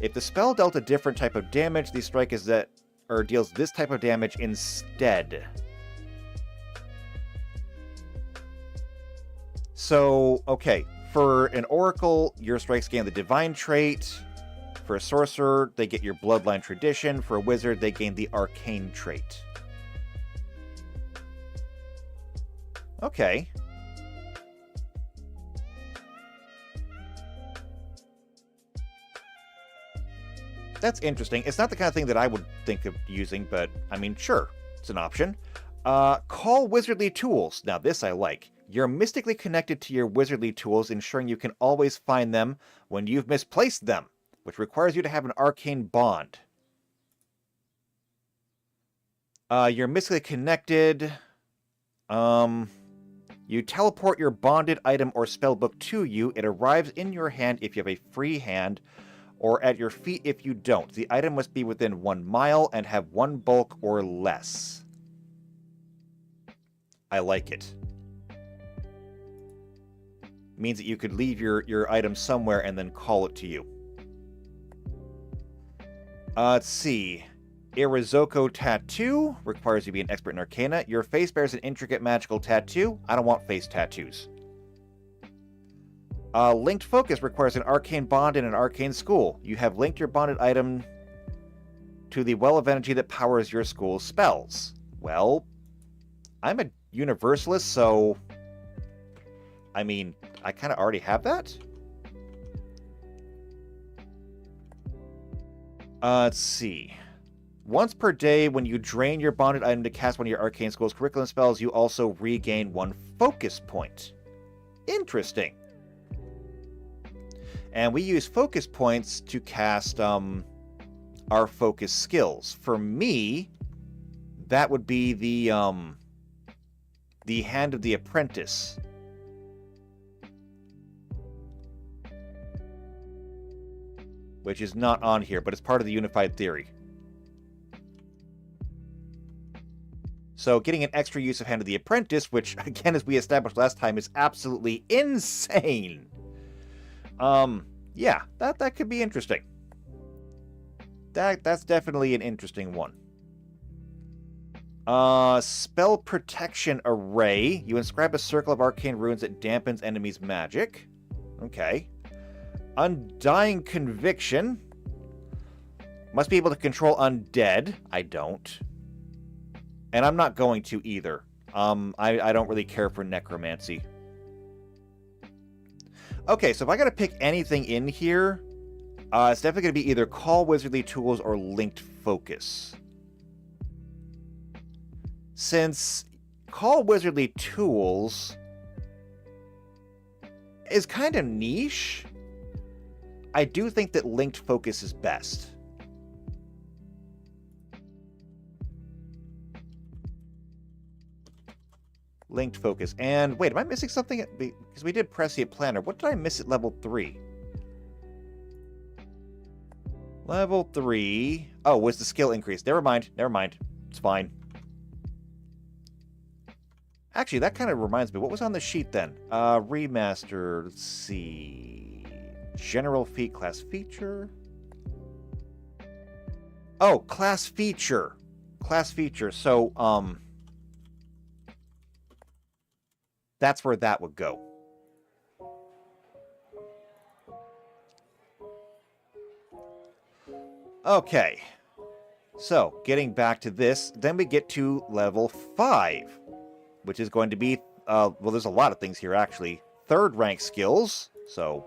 A: If the spell dealt a different type of damage, the strike is that, or deals this type of damage instead. So, okay, for an oracle, your strikes gain the divine trait. For a sorcerer, they get your bloodline tradition. For a wizard, they gain the arcane trait. Okay. That's interesting. It's not the kind of thing that I would think of using, but, I mean, sure. It's an option. Call wizardly tools. Now, this I like. You're mystically connected to your wizardly tools, ensuring you can always find them when you've misplaced them, which requires you to have an arcane bond. You're mystically connected. You teleport your bonded item or spellbook to you. It arrives in your hand if you have a free hand, or at your feet if you don't. The item must be within 1 mile and have 1 bulk or less. I like it. Means that you could leave your item somewhere and then call it to you. Let's see. Irizoko Tattoo requires you to be an expert in Arcana. Your face bears an intricate magical tattoo. I don't want face tattoos. Linked Focus requires an arcane bond and an arcane school. You have linked your bonded item to the well of energy that powers your school's spells. Well, I'm a universalist, so... I mean, I kind of already have that? Let's see. Once per day, when you drain your bonded item to cast one of your arcane school's curriculum spells, you also regain 1 focus point. Interesting. And we use focus points to cast our focus skills. For me, that would be the Hand of the Apprentice. Which is not on here, but it's part of the Unified Theory. So getting an extra use of Hand of the Apprentice, which, again, as we established last time, is absolutely insane. Yeah, that could be interesting. That's definitely an interesting one. Spell Protection Array. You inscribe a circle of arcane runes that dampens enemies' magic. Okay. Undying Conviction. Must be able to control undead. I don't. And I'm not going to either. I don't really care for necromancy. Okay, so if I gotta pick anything in here, it's definitely gonna be either Call Wizardly Tools or Linked Focus. Since Call Wizardly Tools is kind of niche, I do think that Linked Focus is best. Linked Focus. And wait, am I missing something? Because we did Prescient Planner. What did I miss at level 3? Level 3. Oh, was the skill increase. Never mind. Never mind. It's fine. Actually, that kind of reminds me. What was on the sheet then? Remaster. Let's see. General feat, class feature. Oh, class feature. Class feature. So, that's where that would go. Okay. So, getting back to this, then we get to level 5, which is going to be, well, there's a lot of things here, actually. 3rd rank skills, so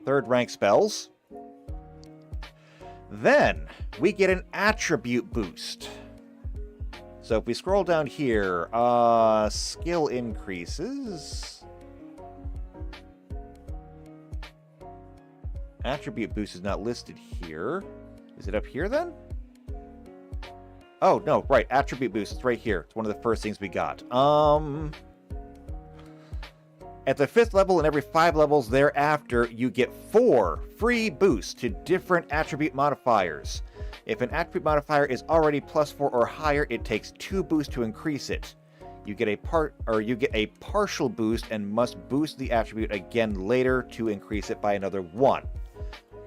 A: 3rd rank spells. Then, we get an attribute boost. So if we scroll down here, skill increases. Attribute boost is not listed here. Is it up here then? Oh, no, right. Attribute boost is right here. It's one of the first things we got. At the 5th level and every 5 levels thereafter, you get 4 free boosts to different attribute modifiers. If an attribute modifier is already +4 or higher, it takes 2 boosts to increase it. You get a partial boost and must boost the attribute again later to increase it by another 1.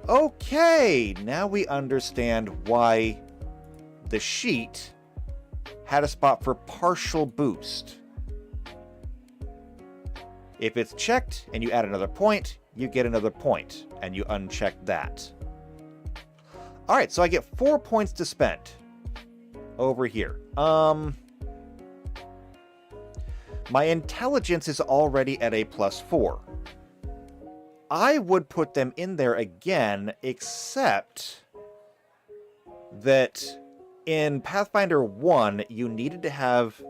A: Okay, now we understand why the sheet had a spot for partial boost. If it's checked and you add another point, you get another point, and you uncheck that. Alright, so I get 4 points to spend over here. My intelligence is already at a +4. I would put them in there again, except that in Pathfinder 1, you needed to have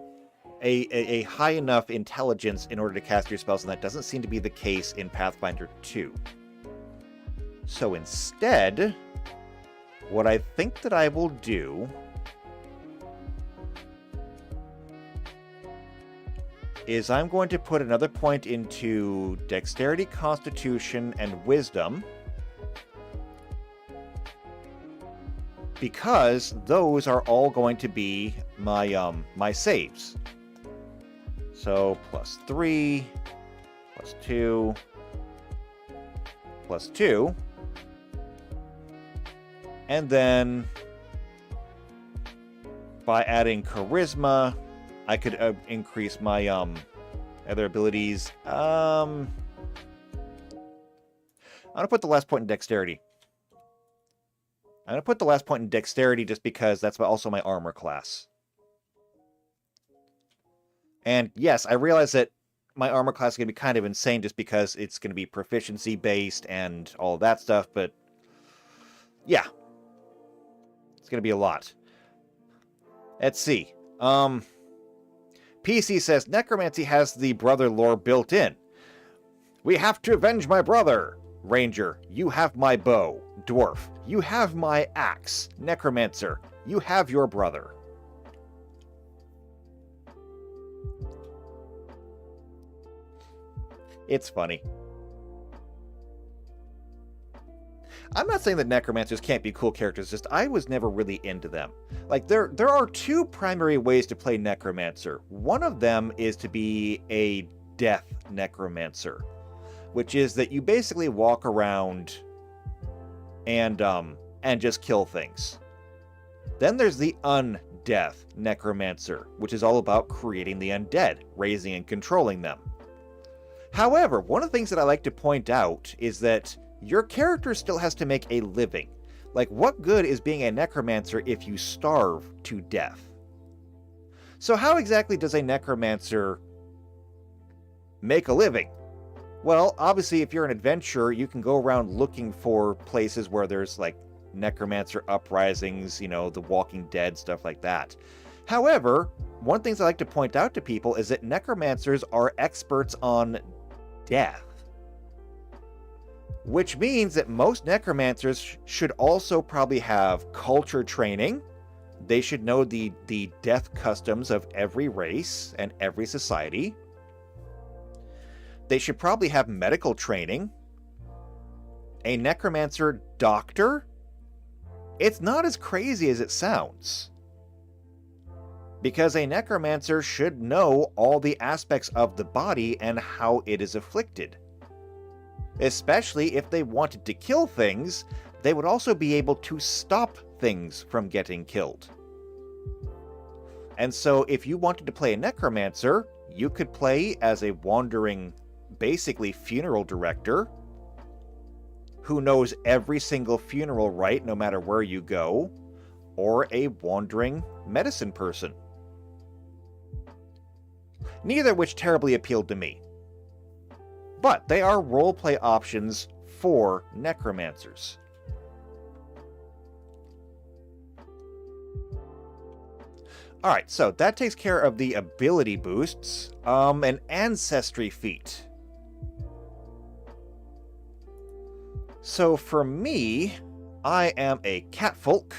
A: a high enough intelligence in order to cast your spells, and that doesn't seem to be the case in Pathfinder 2. So instead, what I think that I will do is I'm going to put another point into Dexterity, Constitution, and Wisdom, because those are all going to be my my saves. So +3, +2, +2, and then by adding Charisma, I could increase my other abilities. I'm gonna put the last point in Dexterity. I'm gonna put the last point in Dexterity just because that's also my armor class. And yes, I realize that my armor class is going to be kind of insane just because it's going to be proficiency based and all of that stuff, but yeah. It's going to be a lot. Let's see. PC says, Necromancy has the brother lore built in. We have to avenge my brother. Ranger, you have my bow. Dwarf, you have my axe. Necromancer, you have your brother. It's funny. I'm not saying that necromancers can't be cool characters, just I was never really into them. Like, there are 2 primary ways to play necromancer. One of them is to be a death necromancer, which is that you basically walk around and just kill things. Then there's the undeath necromancer, which is all about creating the undead, raising and controlling them. However, one of the things that I like to point out is that your character still has to make a living. Like, what good is being a necromancer if you starve to death? So how exactly does a necromancer make a living? Well, obviously, if you're an adventurer, you can go around looking for places where there's, like, necromancer uprisings, the Walking Dead, stuff like that. However, one of the things I like to point out to people is that necromancers are experts on death. Which means that most necromancers should also probably have culture training. They should know the death customs of every race and every society. They should probably have medical training. A necromancer doctor? It's not as crazy as it sounds. Because a necromancer should know all the aspects of the body and how it is afflicted. Especially if they wanted to kill things, they would also be able to stop things from getting killed. And so if you wanted to play a necromancer, you could play as a wandering, basically funeral director, who knows every single funeral rite no matter where you go, or a wandering medicine person. Neither of which terribly appealed to me. But they are roleplay options for necromancers. Alright, so that takes care of the ability boosts. An ancestry feat. So for me, I am a catfolk.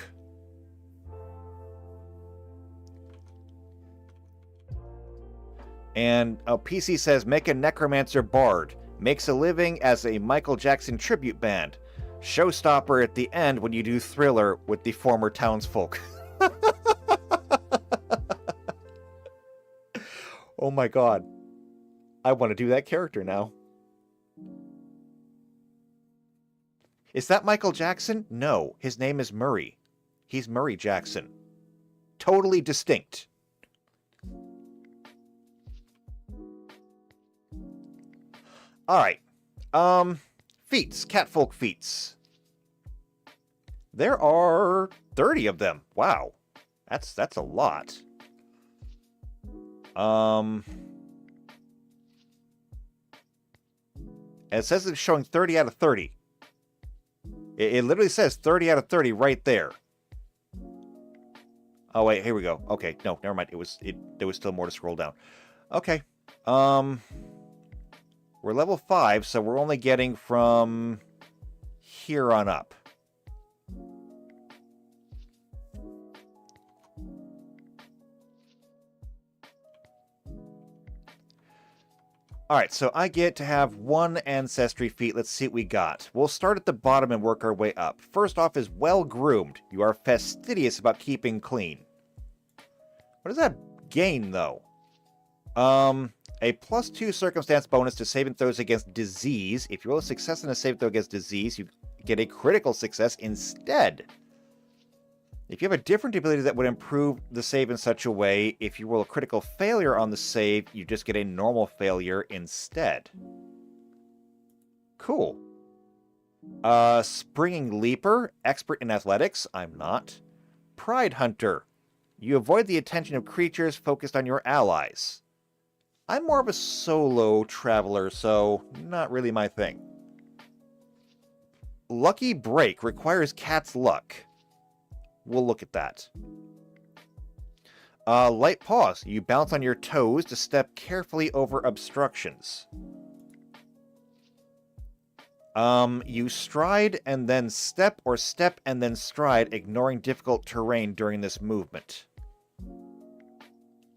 A: And PC says, make a necromancer bard. Makes a living as a Michael Jackson tribute band. Showstopper at the end when you do Thriller with the former townsfolk. Oh my god. I want to do that character now. Is that Michael Jackson? No, his name is Murray. He's Murray Jackson. Totally distinct. Alright. Feats. Catfolk feats. There are 30 of them. Wow. That's a lot. It says it's showing 30 out of 30. It literally says 30 out of 30 right there. Oh wait, here we go. Okay, no, never mind. There was still more to scroll down. Okay. We're level 5, so we're only getting from here on up. Alright, so I get to have one ancestry feat. Let's see what we got. We'll start at the bottom and work our way up. First off is well-groomed. You are fastidious about keeping clean. What does that gain, though? A +2 circumstance bonus to saving throws against disease. If you roll a success in a saving throw against disease, you get a critical success instead. If you have a different ability that would improve the save in such a way, if you roll a critical failure on the save, you just get a normal failure instead. Cool. Springing Leaper, expert in athletics. I'm not. Pride Hunter. You avoid the attention of creatures focused on your allies. I'm more of a solo traveler, so not really my thing. Lucky Break requires cat's luck. We'll look at that. Light Paws. You bounce on your toes to step carefully over obstructions. You stride and then step, or step and then stride, ignoring difficult terrain during this movement.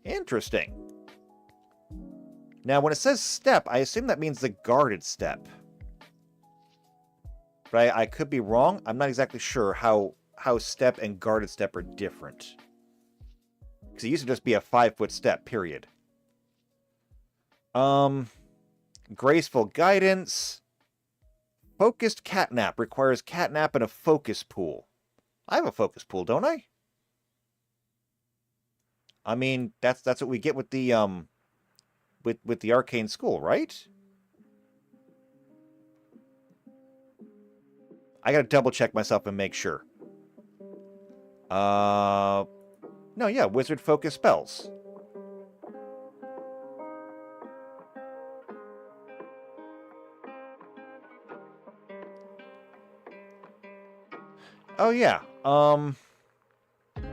A: Interesting. Now, when it says step, I assume that means the guarded step. But I could be wrong. I'm not exactly sure how step and guarded step are different. Because it used to just be a 5-foot step, period. Graceful Guidance. Focused Catnap. Requires catnap and a focus pool. I have a focus pool, don't I? I mean, that's what we get with the, with the arcane school, right? I gotta double check myself and make sure. No, yeah, wizard focus spells. Oh, yeah.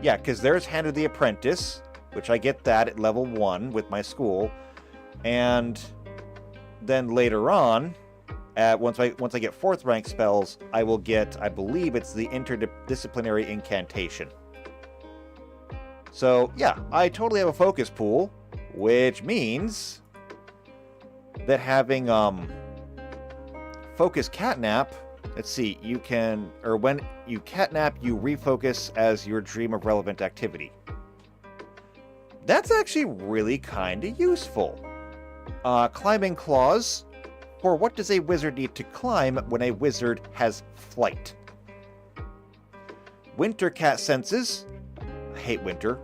A: Yeah, because there's Hand of the Apprentice, which I get that at level 1 with my school. And then later on, once I get 4th rank spells, I will get, I believe it's the Interdisciplinary Incantation. So, yeah, I totally have a focus pool, which means that having Focus Catnap, let's see, you can, or when you catnap, you refocus as your dream of relevant activity. That's actually really kind of useful. Climbing Claws. For what does a wizard need to climb when a wizard has flight? Winter Cat Senses. I hate winter.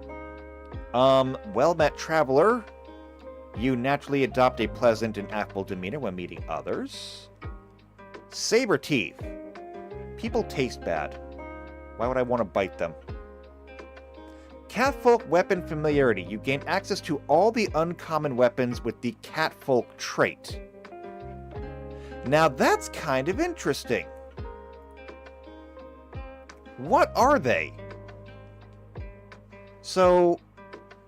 A: Well-met Traveler. You naturally adopt a pleasant and affable demeanor when meeting others. Saber Teeth. People taste bad. Why would I want to bite them? Catfolk Weapon Familiarity. You gain access to all the uncommon weapons with the Catfolk trait. Now that's kind of interesting. What are they? So,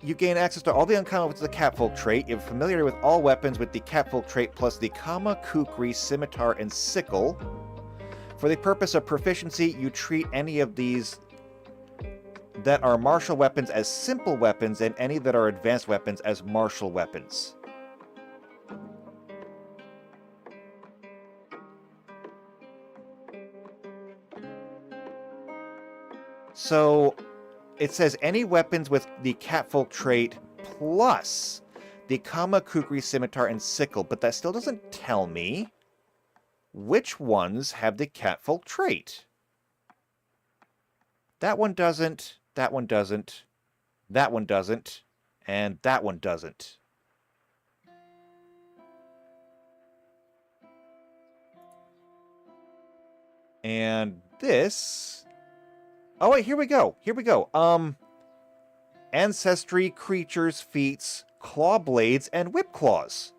A: you gain access to all the uncommon weapons with the Catfolk trait. You have familiarity with all weapons with the Catfolk trait plus the Kama, Kukri, Scimitar, and Sickle. For the purpose of proficiency, you treat any of these that are martial weapons as simple weapons and any that are advanced weapons as martial weapons. So, it says any weapons with the Catfolk trait plus the Kama, Kukri, Scimitar, and Sickle, but that still doesn't tell me which ones have the Catfolk trait. That one doesn't, that one doesn't, that one doesn't, and that one doesn't. And this... Oh wait, here we go. Here we go. Ancestry, creatures, feats, claw blades, and whip claws.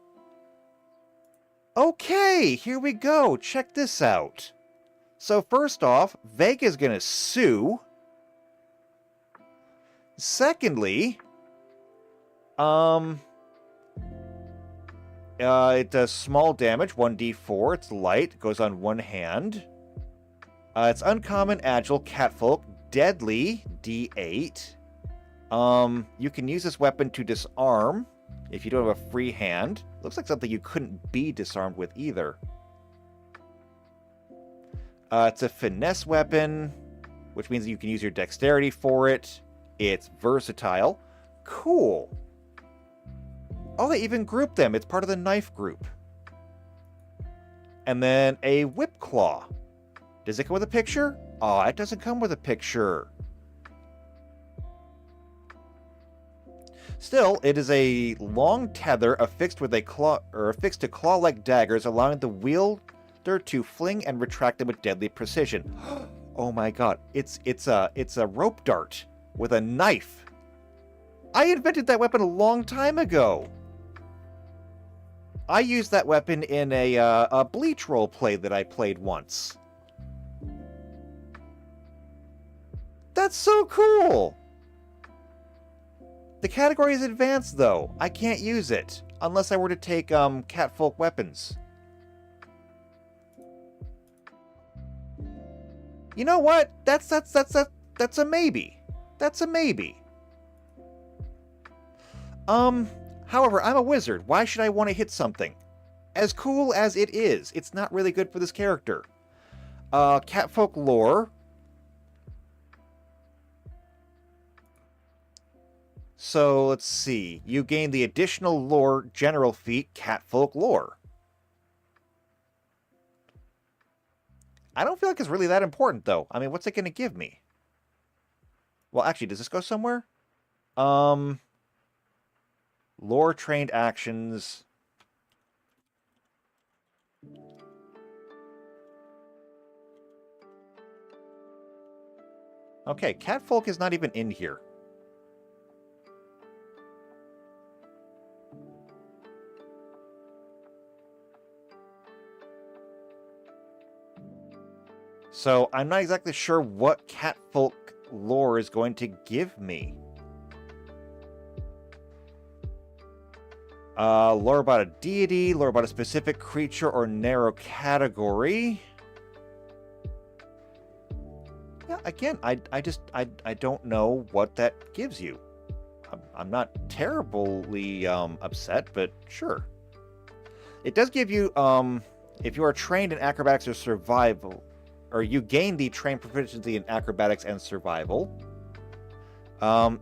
A: Okay, here we go. Check this out. So first off, Vega's gonna sue. Secondly, it does small damage, 1d4. It's light, goes on one hand. It's uncommon, agile, catfolk, deadly, d8. You can use this weapon to disarm if you don't have a free hand. Looks like something you couldn't be disarmed with either. It's a finesse weapon, which means you can use your dexterity for it. It's versatile. Cool. Oh, they even grouped them. It's part of the knife group. And then a whip claw. Does it come with a picture? Oh, it doesn't come with a picture. Still, it is a long tether affixed with a claw, or affixed to claw-like daggers, allowing the wielder to fling and retract them with deadly precision. Oh my god, it's a rope dart with a knife. I invented that weapon a long time ago. I used that weapon in a Bleach roleplay that I played once. That's so cool! The category is advanced, though. I can't use it, unless I were to take, catfolk weapons. You know what? That's a maybe. That's a maybe. However, I'm a wizard. Why should I want to hit something? As cool as it is, it's not really good for this character. Catfolk lore. So, let's see. You gain the additional lore general feat, Catfolk lore. I don't feel like it's really that important, though. I mean, what's it going to give me? Well, actually, does this go somewhere? Lore-trained actions. Okay, Catfolk is not even in here. So I'm not exactly sure what catfolk lore is going to give me. Lore about a deity, lore about a specific creature or narrow category. Yeah, again, I don't know what that gives you. I'm not terribly upset, but sure. It does give you, if you are trained in acrobatics or survival, or you gain the trained proficiency in acrobatics and survival.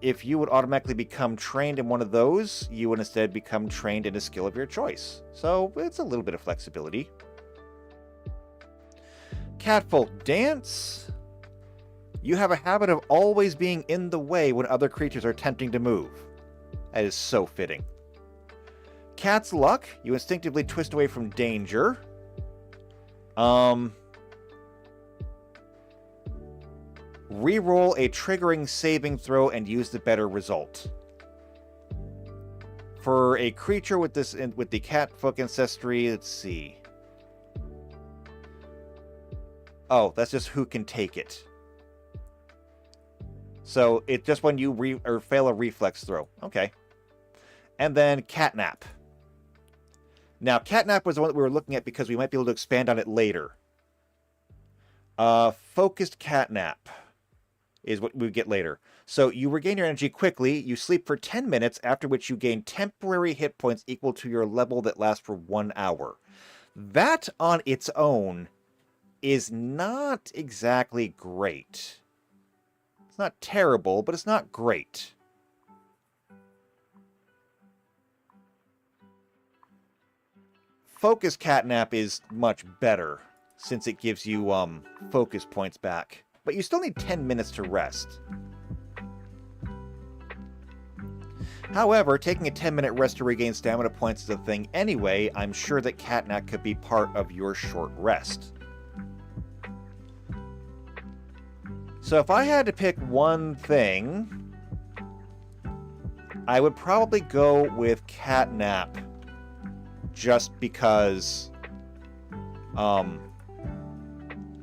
A: If you would automatically become trained in one of those, you would instead become trained in a skill of your choice. So it's a little bit of flexibility. Catfolk dance. You have a habit of always being in the way when other creatures are attempting to move. That is so fitting. Cat's luck. You instinctively twist away from danger. Reroll a triggering saving throw and use the better result. For a creature with this, with the catfolk ancestry, let's see. Oh, that's just who can take it. So it's just when you fail a reflex throw. Okay. And then catnap. Now, catnap was the one that we were looking at because we might be able to expand on it later. Focused catnap is what we get later. So you regain your energy quickly, you sleep for 10 minutes, after which you gain temporary hit points equal to your level that lasts for 1 hour. That on its own is not exactly great. It's not terrible, but it's not great. Focus catnap is much better, since it gives you focus points back. But you still need 10 minutes to rest. However, taking a 10-minute rest to regain stamina points is a thing anyway. I'm sure that catnap could be part of your short rest. So if I had to pick one thing, I would probably go with catnap, just because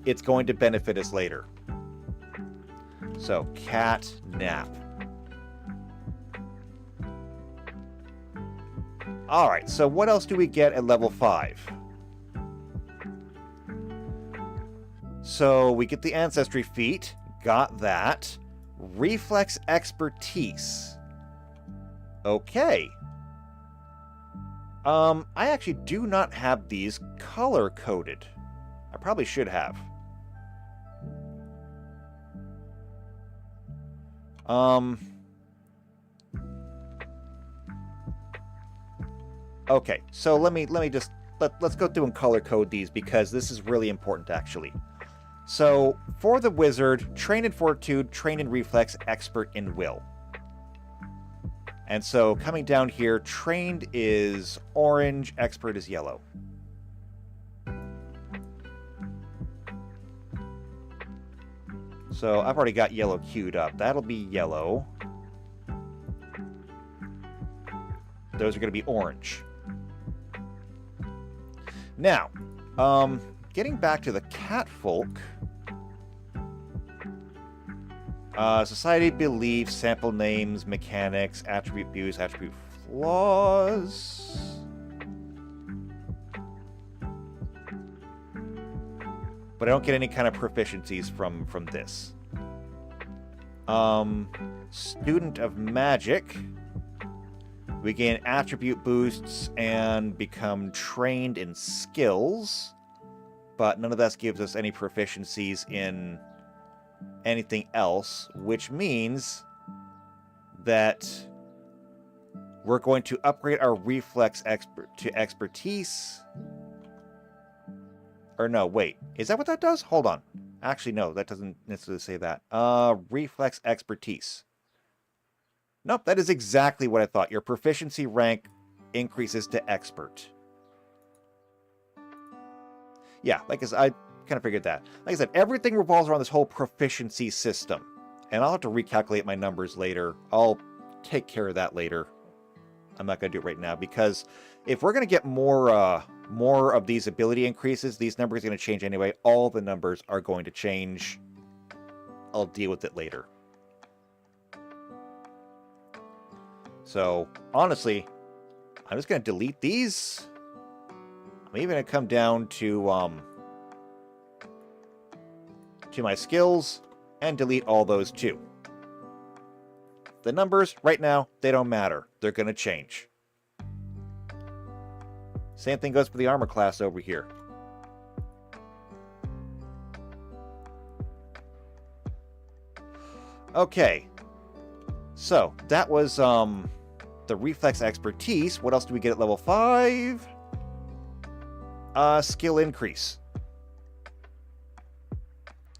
A: it's going to benefit us later. So, catnap. Alright, so what else do we get at level 5? So, we get the Ancestry feat. Got that. Reflex expertise. Okay. I actually do not have these color-coded. I probably should have. Okay, so let's go through and color code these, because this is really important actually. So for the wizard, trained in fortitude, trained in reflex, expert in will. And so coming down here, trained is orange, expert is yellow. So I've already got yellow queued up. That'll be yellow. Those are going to be orange. Now, getting back to the catfolk. Society beliefs, sample names, mechanics, attribute views, attribute flaws. But I don't get any kind of proficiencies from this. Student of magic. We gain attribute boosts and become trained in skills. But none of that gives us any proficiencies in anything else, which means that we're going to upgrade our reflex to expertise. Or no, wait. Is that what that does? Hold on. Actually, no, that doesn't necessarily say that. Reflex expertise. Nope, that is exactly what I thought. Your proficiency rank increases to expert. Yeah, like I kind of figured that. Like I said, everything revolves around this whole proficiency system. And I'll have to recalculate my numbers later. I'll take care of that later. I'm not going to do it right now, because if we're going to get more more of these ability increases, these numbers are going to change anyway. All the numbers are going to change. I'll deal with it later. So, honestly, I'm just going to delete these. I'm even going to come down to my skills and delete all those too. The numbers, right now, they don't matter. They're going to change. Same thing goes for the armor class over here. Okay. So, that was the reflex expertise. What else do we get at level 5? Skill increase.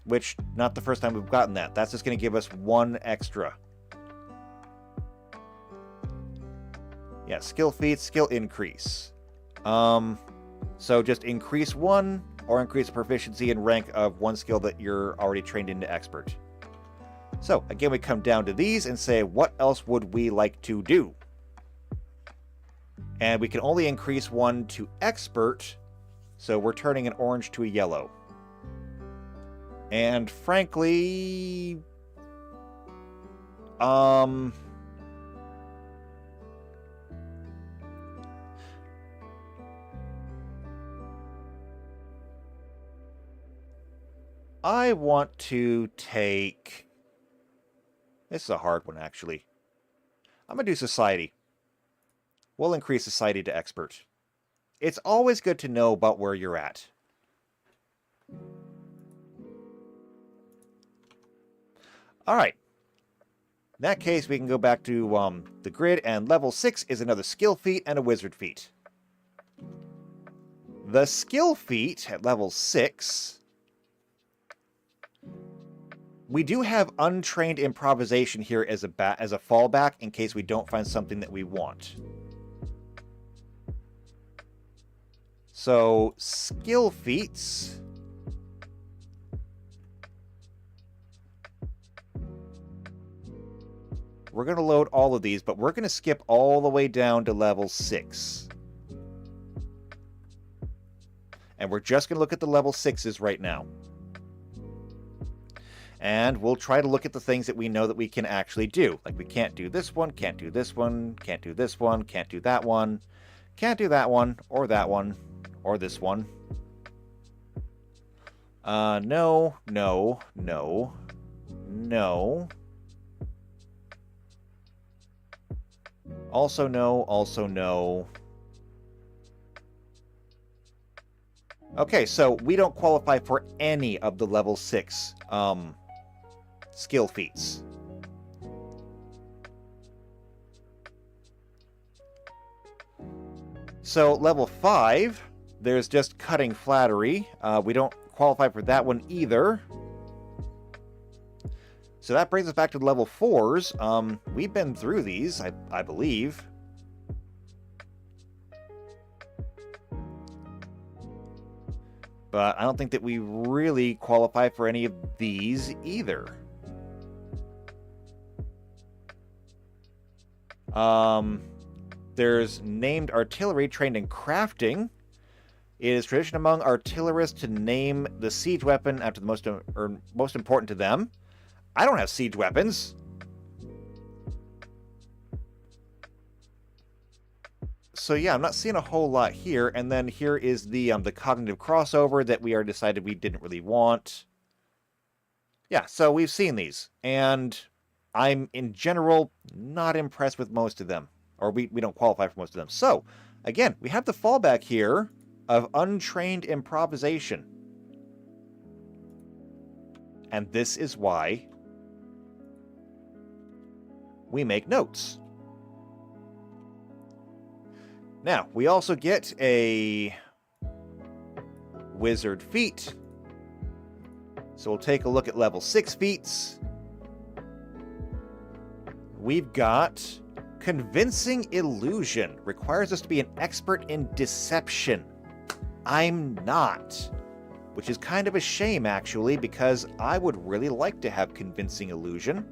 A: Which, not the first time we've gotten that. That's just going to give us 1 extra. Yeah, skill feats, skill increase. So just increase 1 or increase proficiency and rank of 1 skill that you're already trained into expert. So again, we come down to these and say, what else would we like to do? And we can only increase 1 to expert, so we're turning an orange to a yellow. And frankly, I want to take... This is a hard one, actually. I'm going to do society. We'll increase society to expert. It's always good to know about where you're at. Alright. In that case, we can go back to the grid, and level 6 is another skill feat and a wizard feat. The skill feat at level 6... We do have untrained improvisation here as a fallback in case we don't find something that we want. So, skill feats. We're going to load all of these, but we're going to skip all the way down to level 6. And we're just going to look at the level 6s right now. And we'll try to look at the things that we know that we can actually do. Like we can't do this one, can't do this one, can't do this one, can't do that one, can't do that one, or this one. No, no, no, no. Also no, also no. Okay, so we don't qualify for any of the level 6 skill feats. So level 5, there's just cutting flattery. We don't qualify for that one either. So that brings us back to level 4s. We've been through these, I believe. But I don't think that we really qualify for any of these either. There's named artillery trained in crafting. It is tradition among artillerists to name the siege weapon after the most important to them. I don't have siege weapons. So yeah, I'm not seeing a whole lot here. And then here is the cognitive crossover that we already decided we didn't really want. Yeah, so we've seen these. And I'm, in general, not impressed with most of them. Or we don't qualify for most of them. So, again, we have the fallback here of untrained improvisation. And this is why we make notes. Now, we also get a wizard feat. So we'll take a look at level 6 feats. We've got convincing illusion. Requires us to be an expert in deception. I'm not. Which is kind of a shame, actually, because I would really like to have convincing illusion.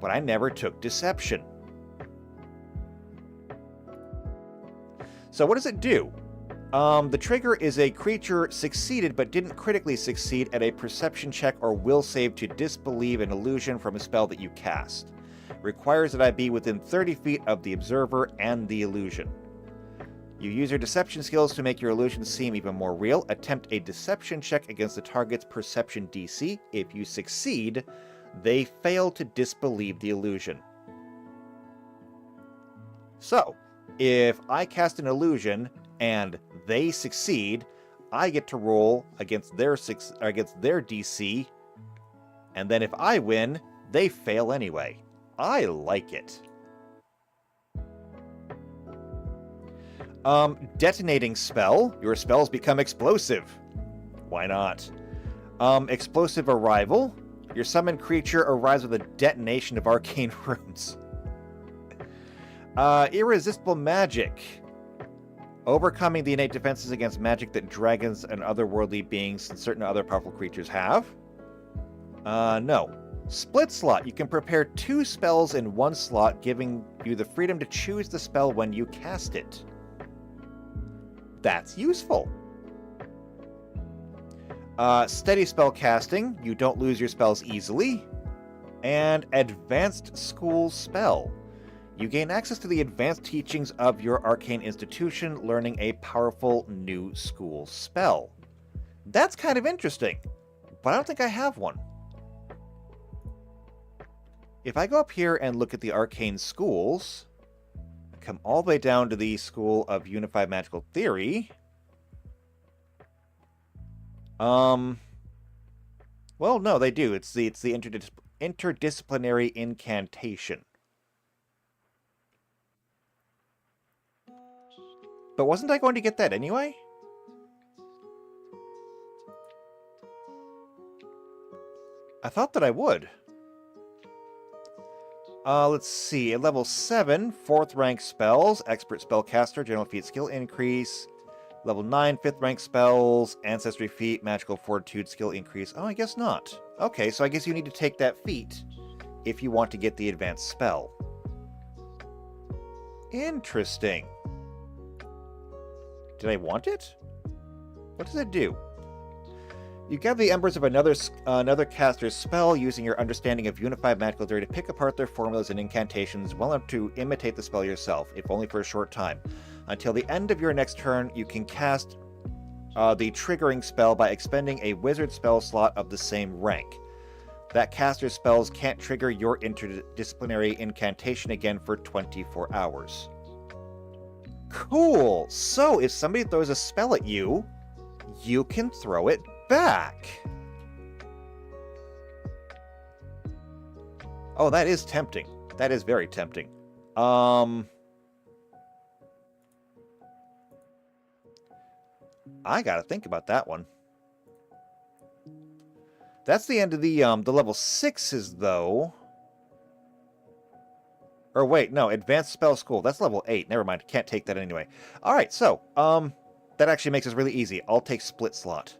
A: But I never took deception. So what does it do? The trigger is a creature succeeded but didn't critically succeed at a perception check or will save to disbelieve an illusion from a spell that you cast. Requires that I be within 30 feet of the observer and the illusion. You use your deception skills to make your illusion seem even more real. Attempt a deception check against the target's perception DC. If you succeed, they fail to disbelieve the illusion. So, if I cast an illusion and they succeed, I get to roll against their DC, and then if I win, they fail anyway. I like it. Detonating spell. Your spells become explosive. Why not? Explosive arrival. Your summoned creature arrives with a detonation of arcane runes. Irresistible magic. Overcoming the innate defenses against magic that dragons and otherworldly beings and certain other powerful creatures have. No. Split slot. You can prepare 2 spells in 1 slot, giving you the freedom to choose the spell when you cast it. That's useful. Steady spell casting. You don't lose your spells easily. And advanced school spell. You gain access to the advanced teachings of your arcane institution, learning a powerful new school spell. That's kind of interesting, but I don't think I have one. If I go up here and look at the arcane schools, come all the way down to the School of Unified Magical Theory. Well, no, they do. It's the interdisciplinary incantation. But wasn't I going to get that anyway? I thought that I would. Let's see. At level 7, 4th rank spells, Expert Spellcaster, General Feat skill increase. Level 9, 5th rank spells, Ancestry feat, Magical Fortitude skill increase. Oh, I guess not. Okay, so I guess you need to take that feat if you want to get the advanced spell. Interesting. Did I want it? What does it do? You gather the embers of another caster's spell using your understanding of Unified Magical Theory to pick apart their formulas and incantations well enough to imitate the spell yourself, if only for a short time. Until the end of your next turn, you can cast the triggering spell by expending a wizard spell slot of the same rank. That caster's spells can't trigger your interdisciplinary incantation again for 24 hours. Cool! So, if somebody throws a spell at you, you can throw it back. Oh, that is tempting. That is very tempting. I gotta think about that one. That's the end of the level 6s, though. Or wait, no, Advanced Spell School. That's level 8. Never mind. Can't take that anyway. Alright, so, that actually makes this really easy. I'll take Split Slot.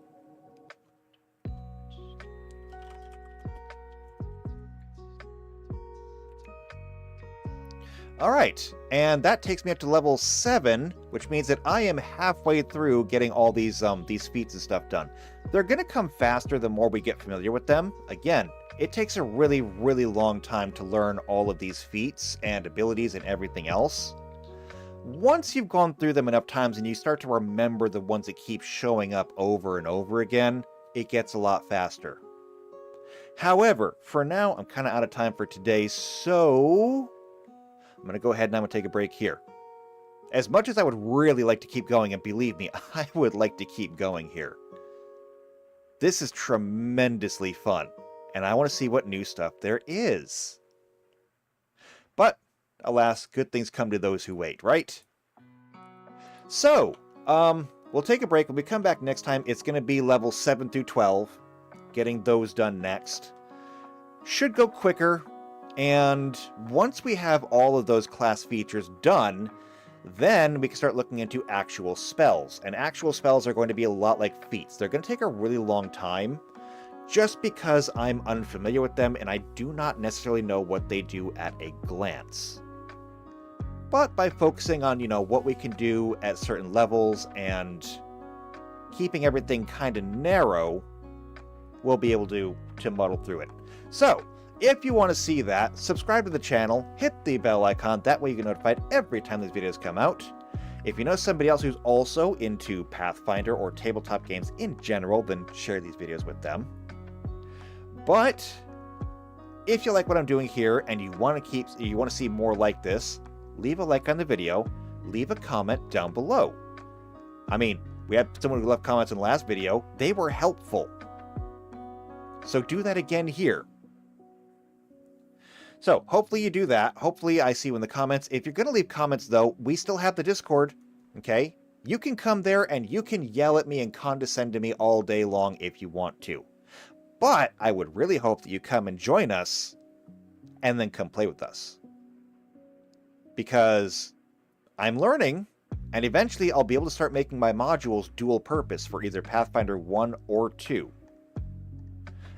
A: Alright, and that takes me up to level 7, which means that I am halfway through getting all these feats and stuff done. They're going to come faster the more we get familiar with them. Again, it takes a really, really long time to learn all of these feats and abilities and everything else. Once you've gone through them enough times and you start to remember the ones that keep showing up over and over again, it gets a lot faster. However, for now, I'm kind of out of time for today, so I'm going to go ahead and I'm going to take a break here. As much as I would really like to keep going, and believe me, I would like to keep going here. This is tremendously fun, and I want to see what new stuff there is. But, alas, good things come to those who wait, right? So, we'll take a break. When we come back next time, it's going to be level 7 through 12. Getting those done next. Should go quicker. And once we have all of those class features done, then we can start looking into actual spells. And actual spells are going to be a lot like feats. They're going to take a really long time, just because I'm unfamiliar with them and I do not necessarily know what they do at a glance. but by focusing on, what we can do at certain levels and keeping everything kind of narrow, we'll be able to muddle through it. So, if you want to see that, subscribe to the channel, hit the bell icon, that way you get notified every time these videos come out. If you know somebody else who's also into Pathfinder or tabletop games in general, then share these videos with them. But if you like what I'm doing here and you want to see more like this, leave a like on the video, leave a comment down below. I mean, we had someone who left comments in the last video. They were helpful. So do that again here. So hopefully you do that. Hopefully I see you in the comments. If you're going to leave comments, though, we still have the Discord, okay? You can come there and you can yell at me and condescend to me all day long if you want to. But I would really hope that you come and join us and then come play with us. Because I'm learning, and eventually I'll be able to start making my modules dual purpose for either Pathfinder 1 or 2.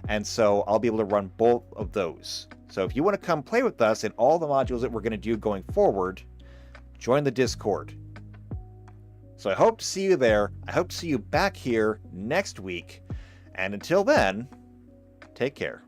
A: And so I'll be able to run both of those. So if you want to come play with us in all the modules that we're going to do going forward, join the Discord. So I hope to see you there. I hope to see you back here next week. And until then, take care.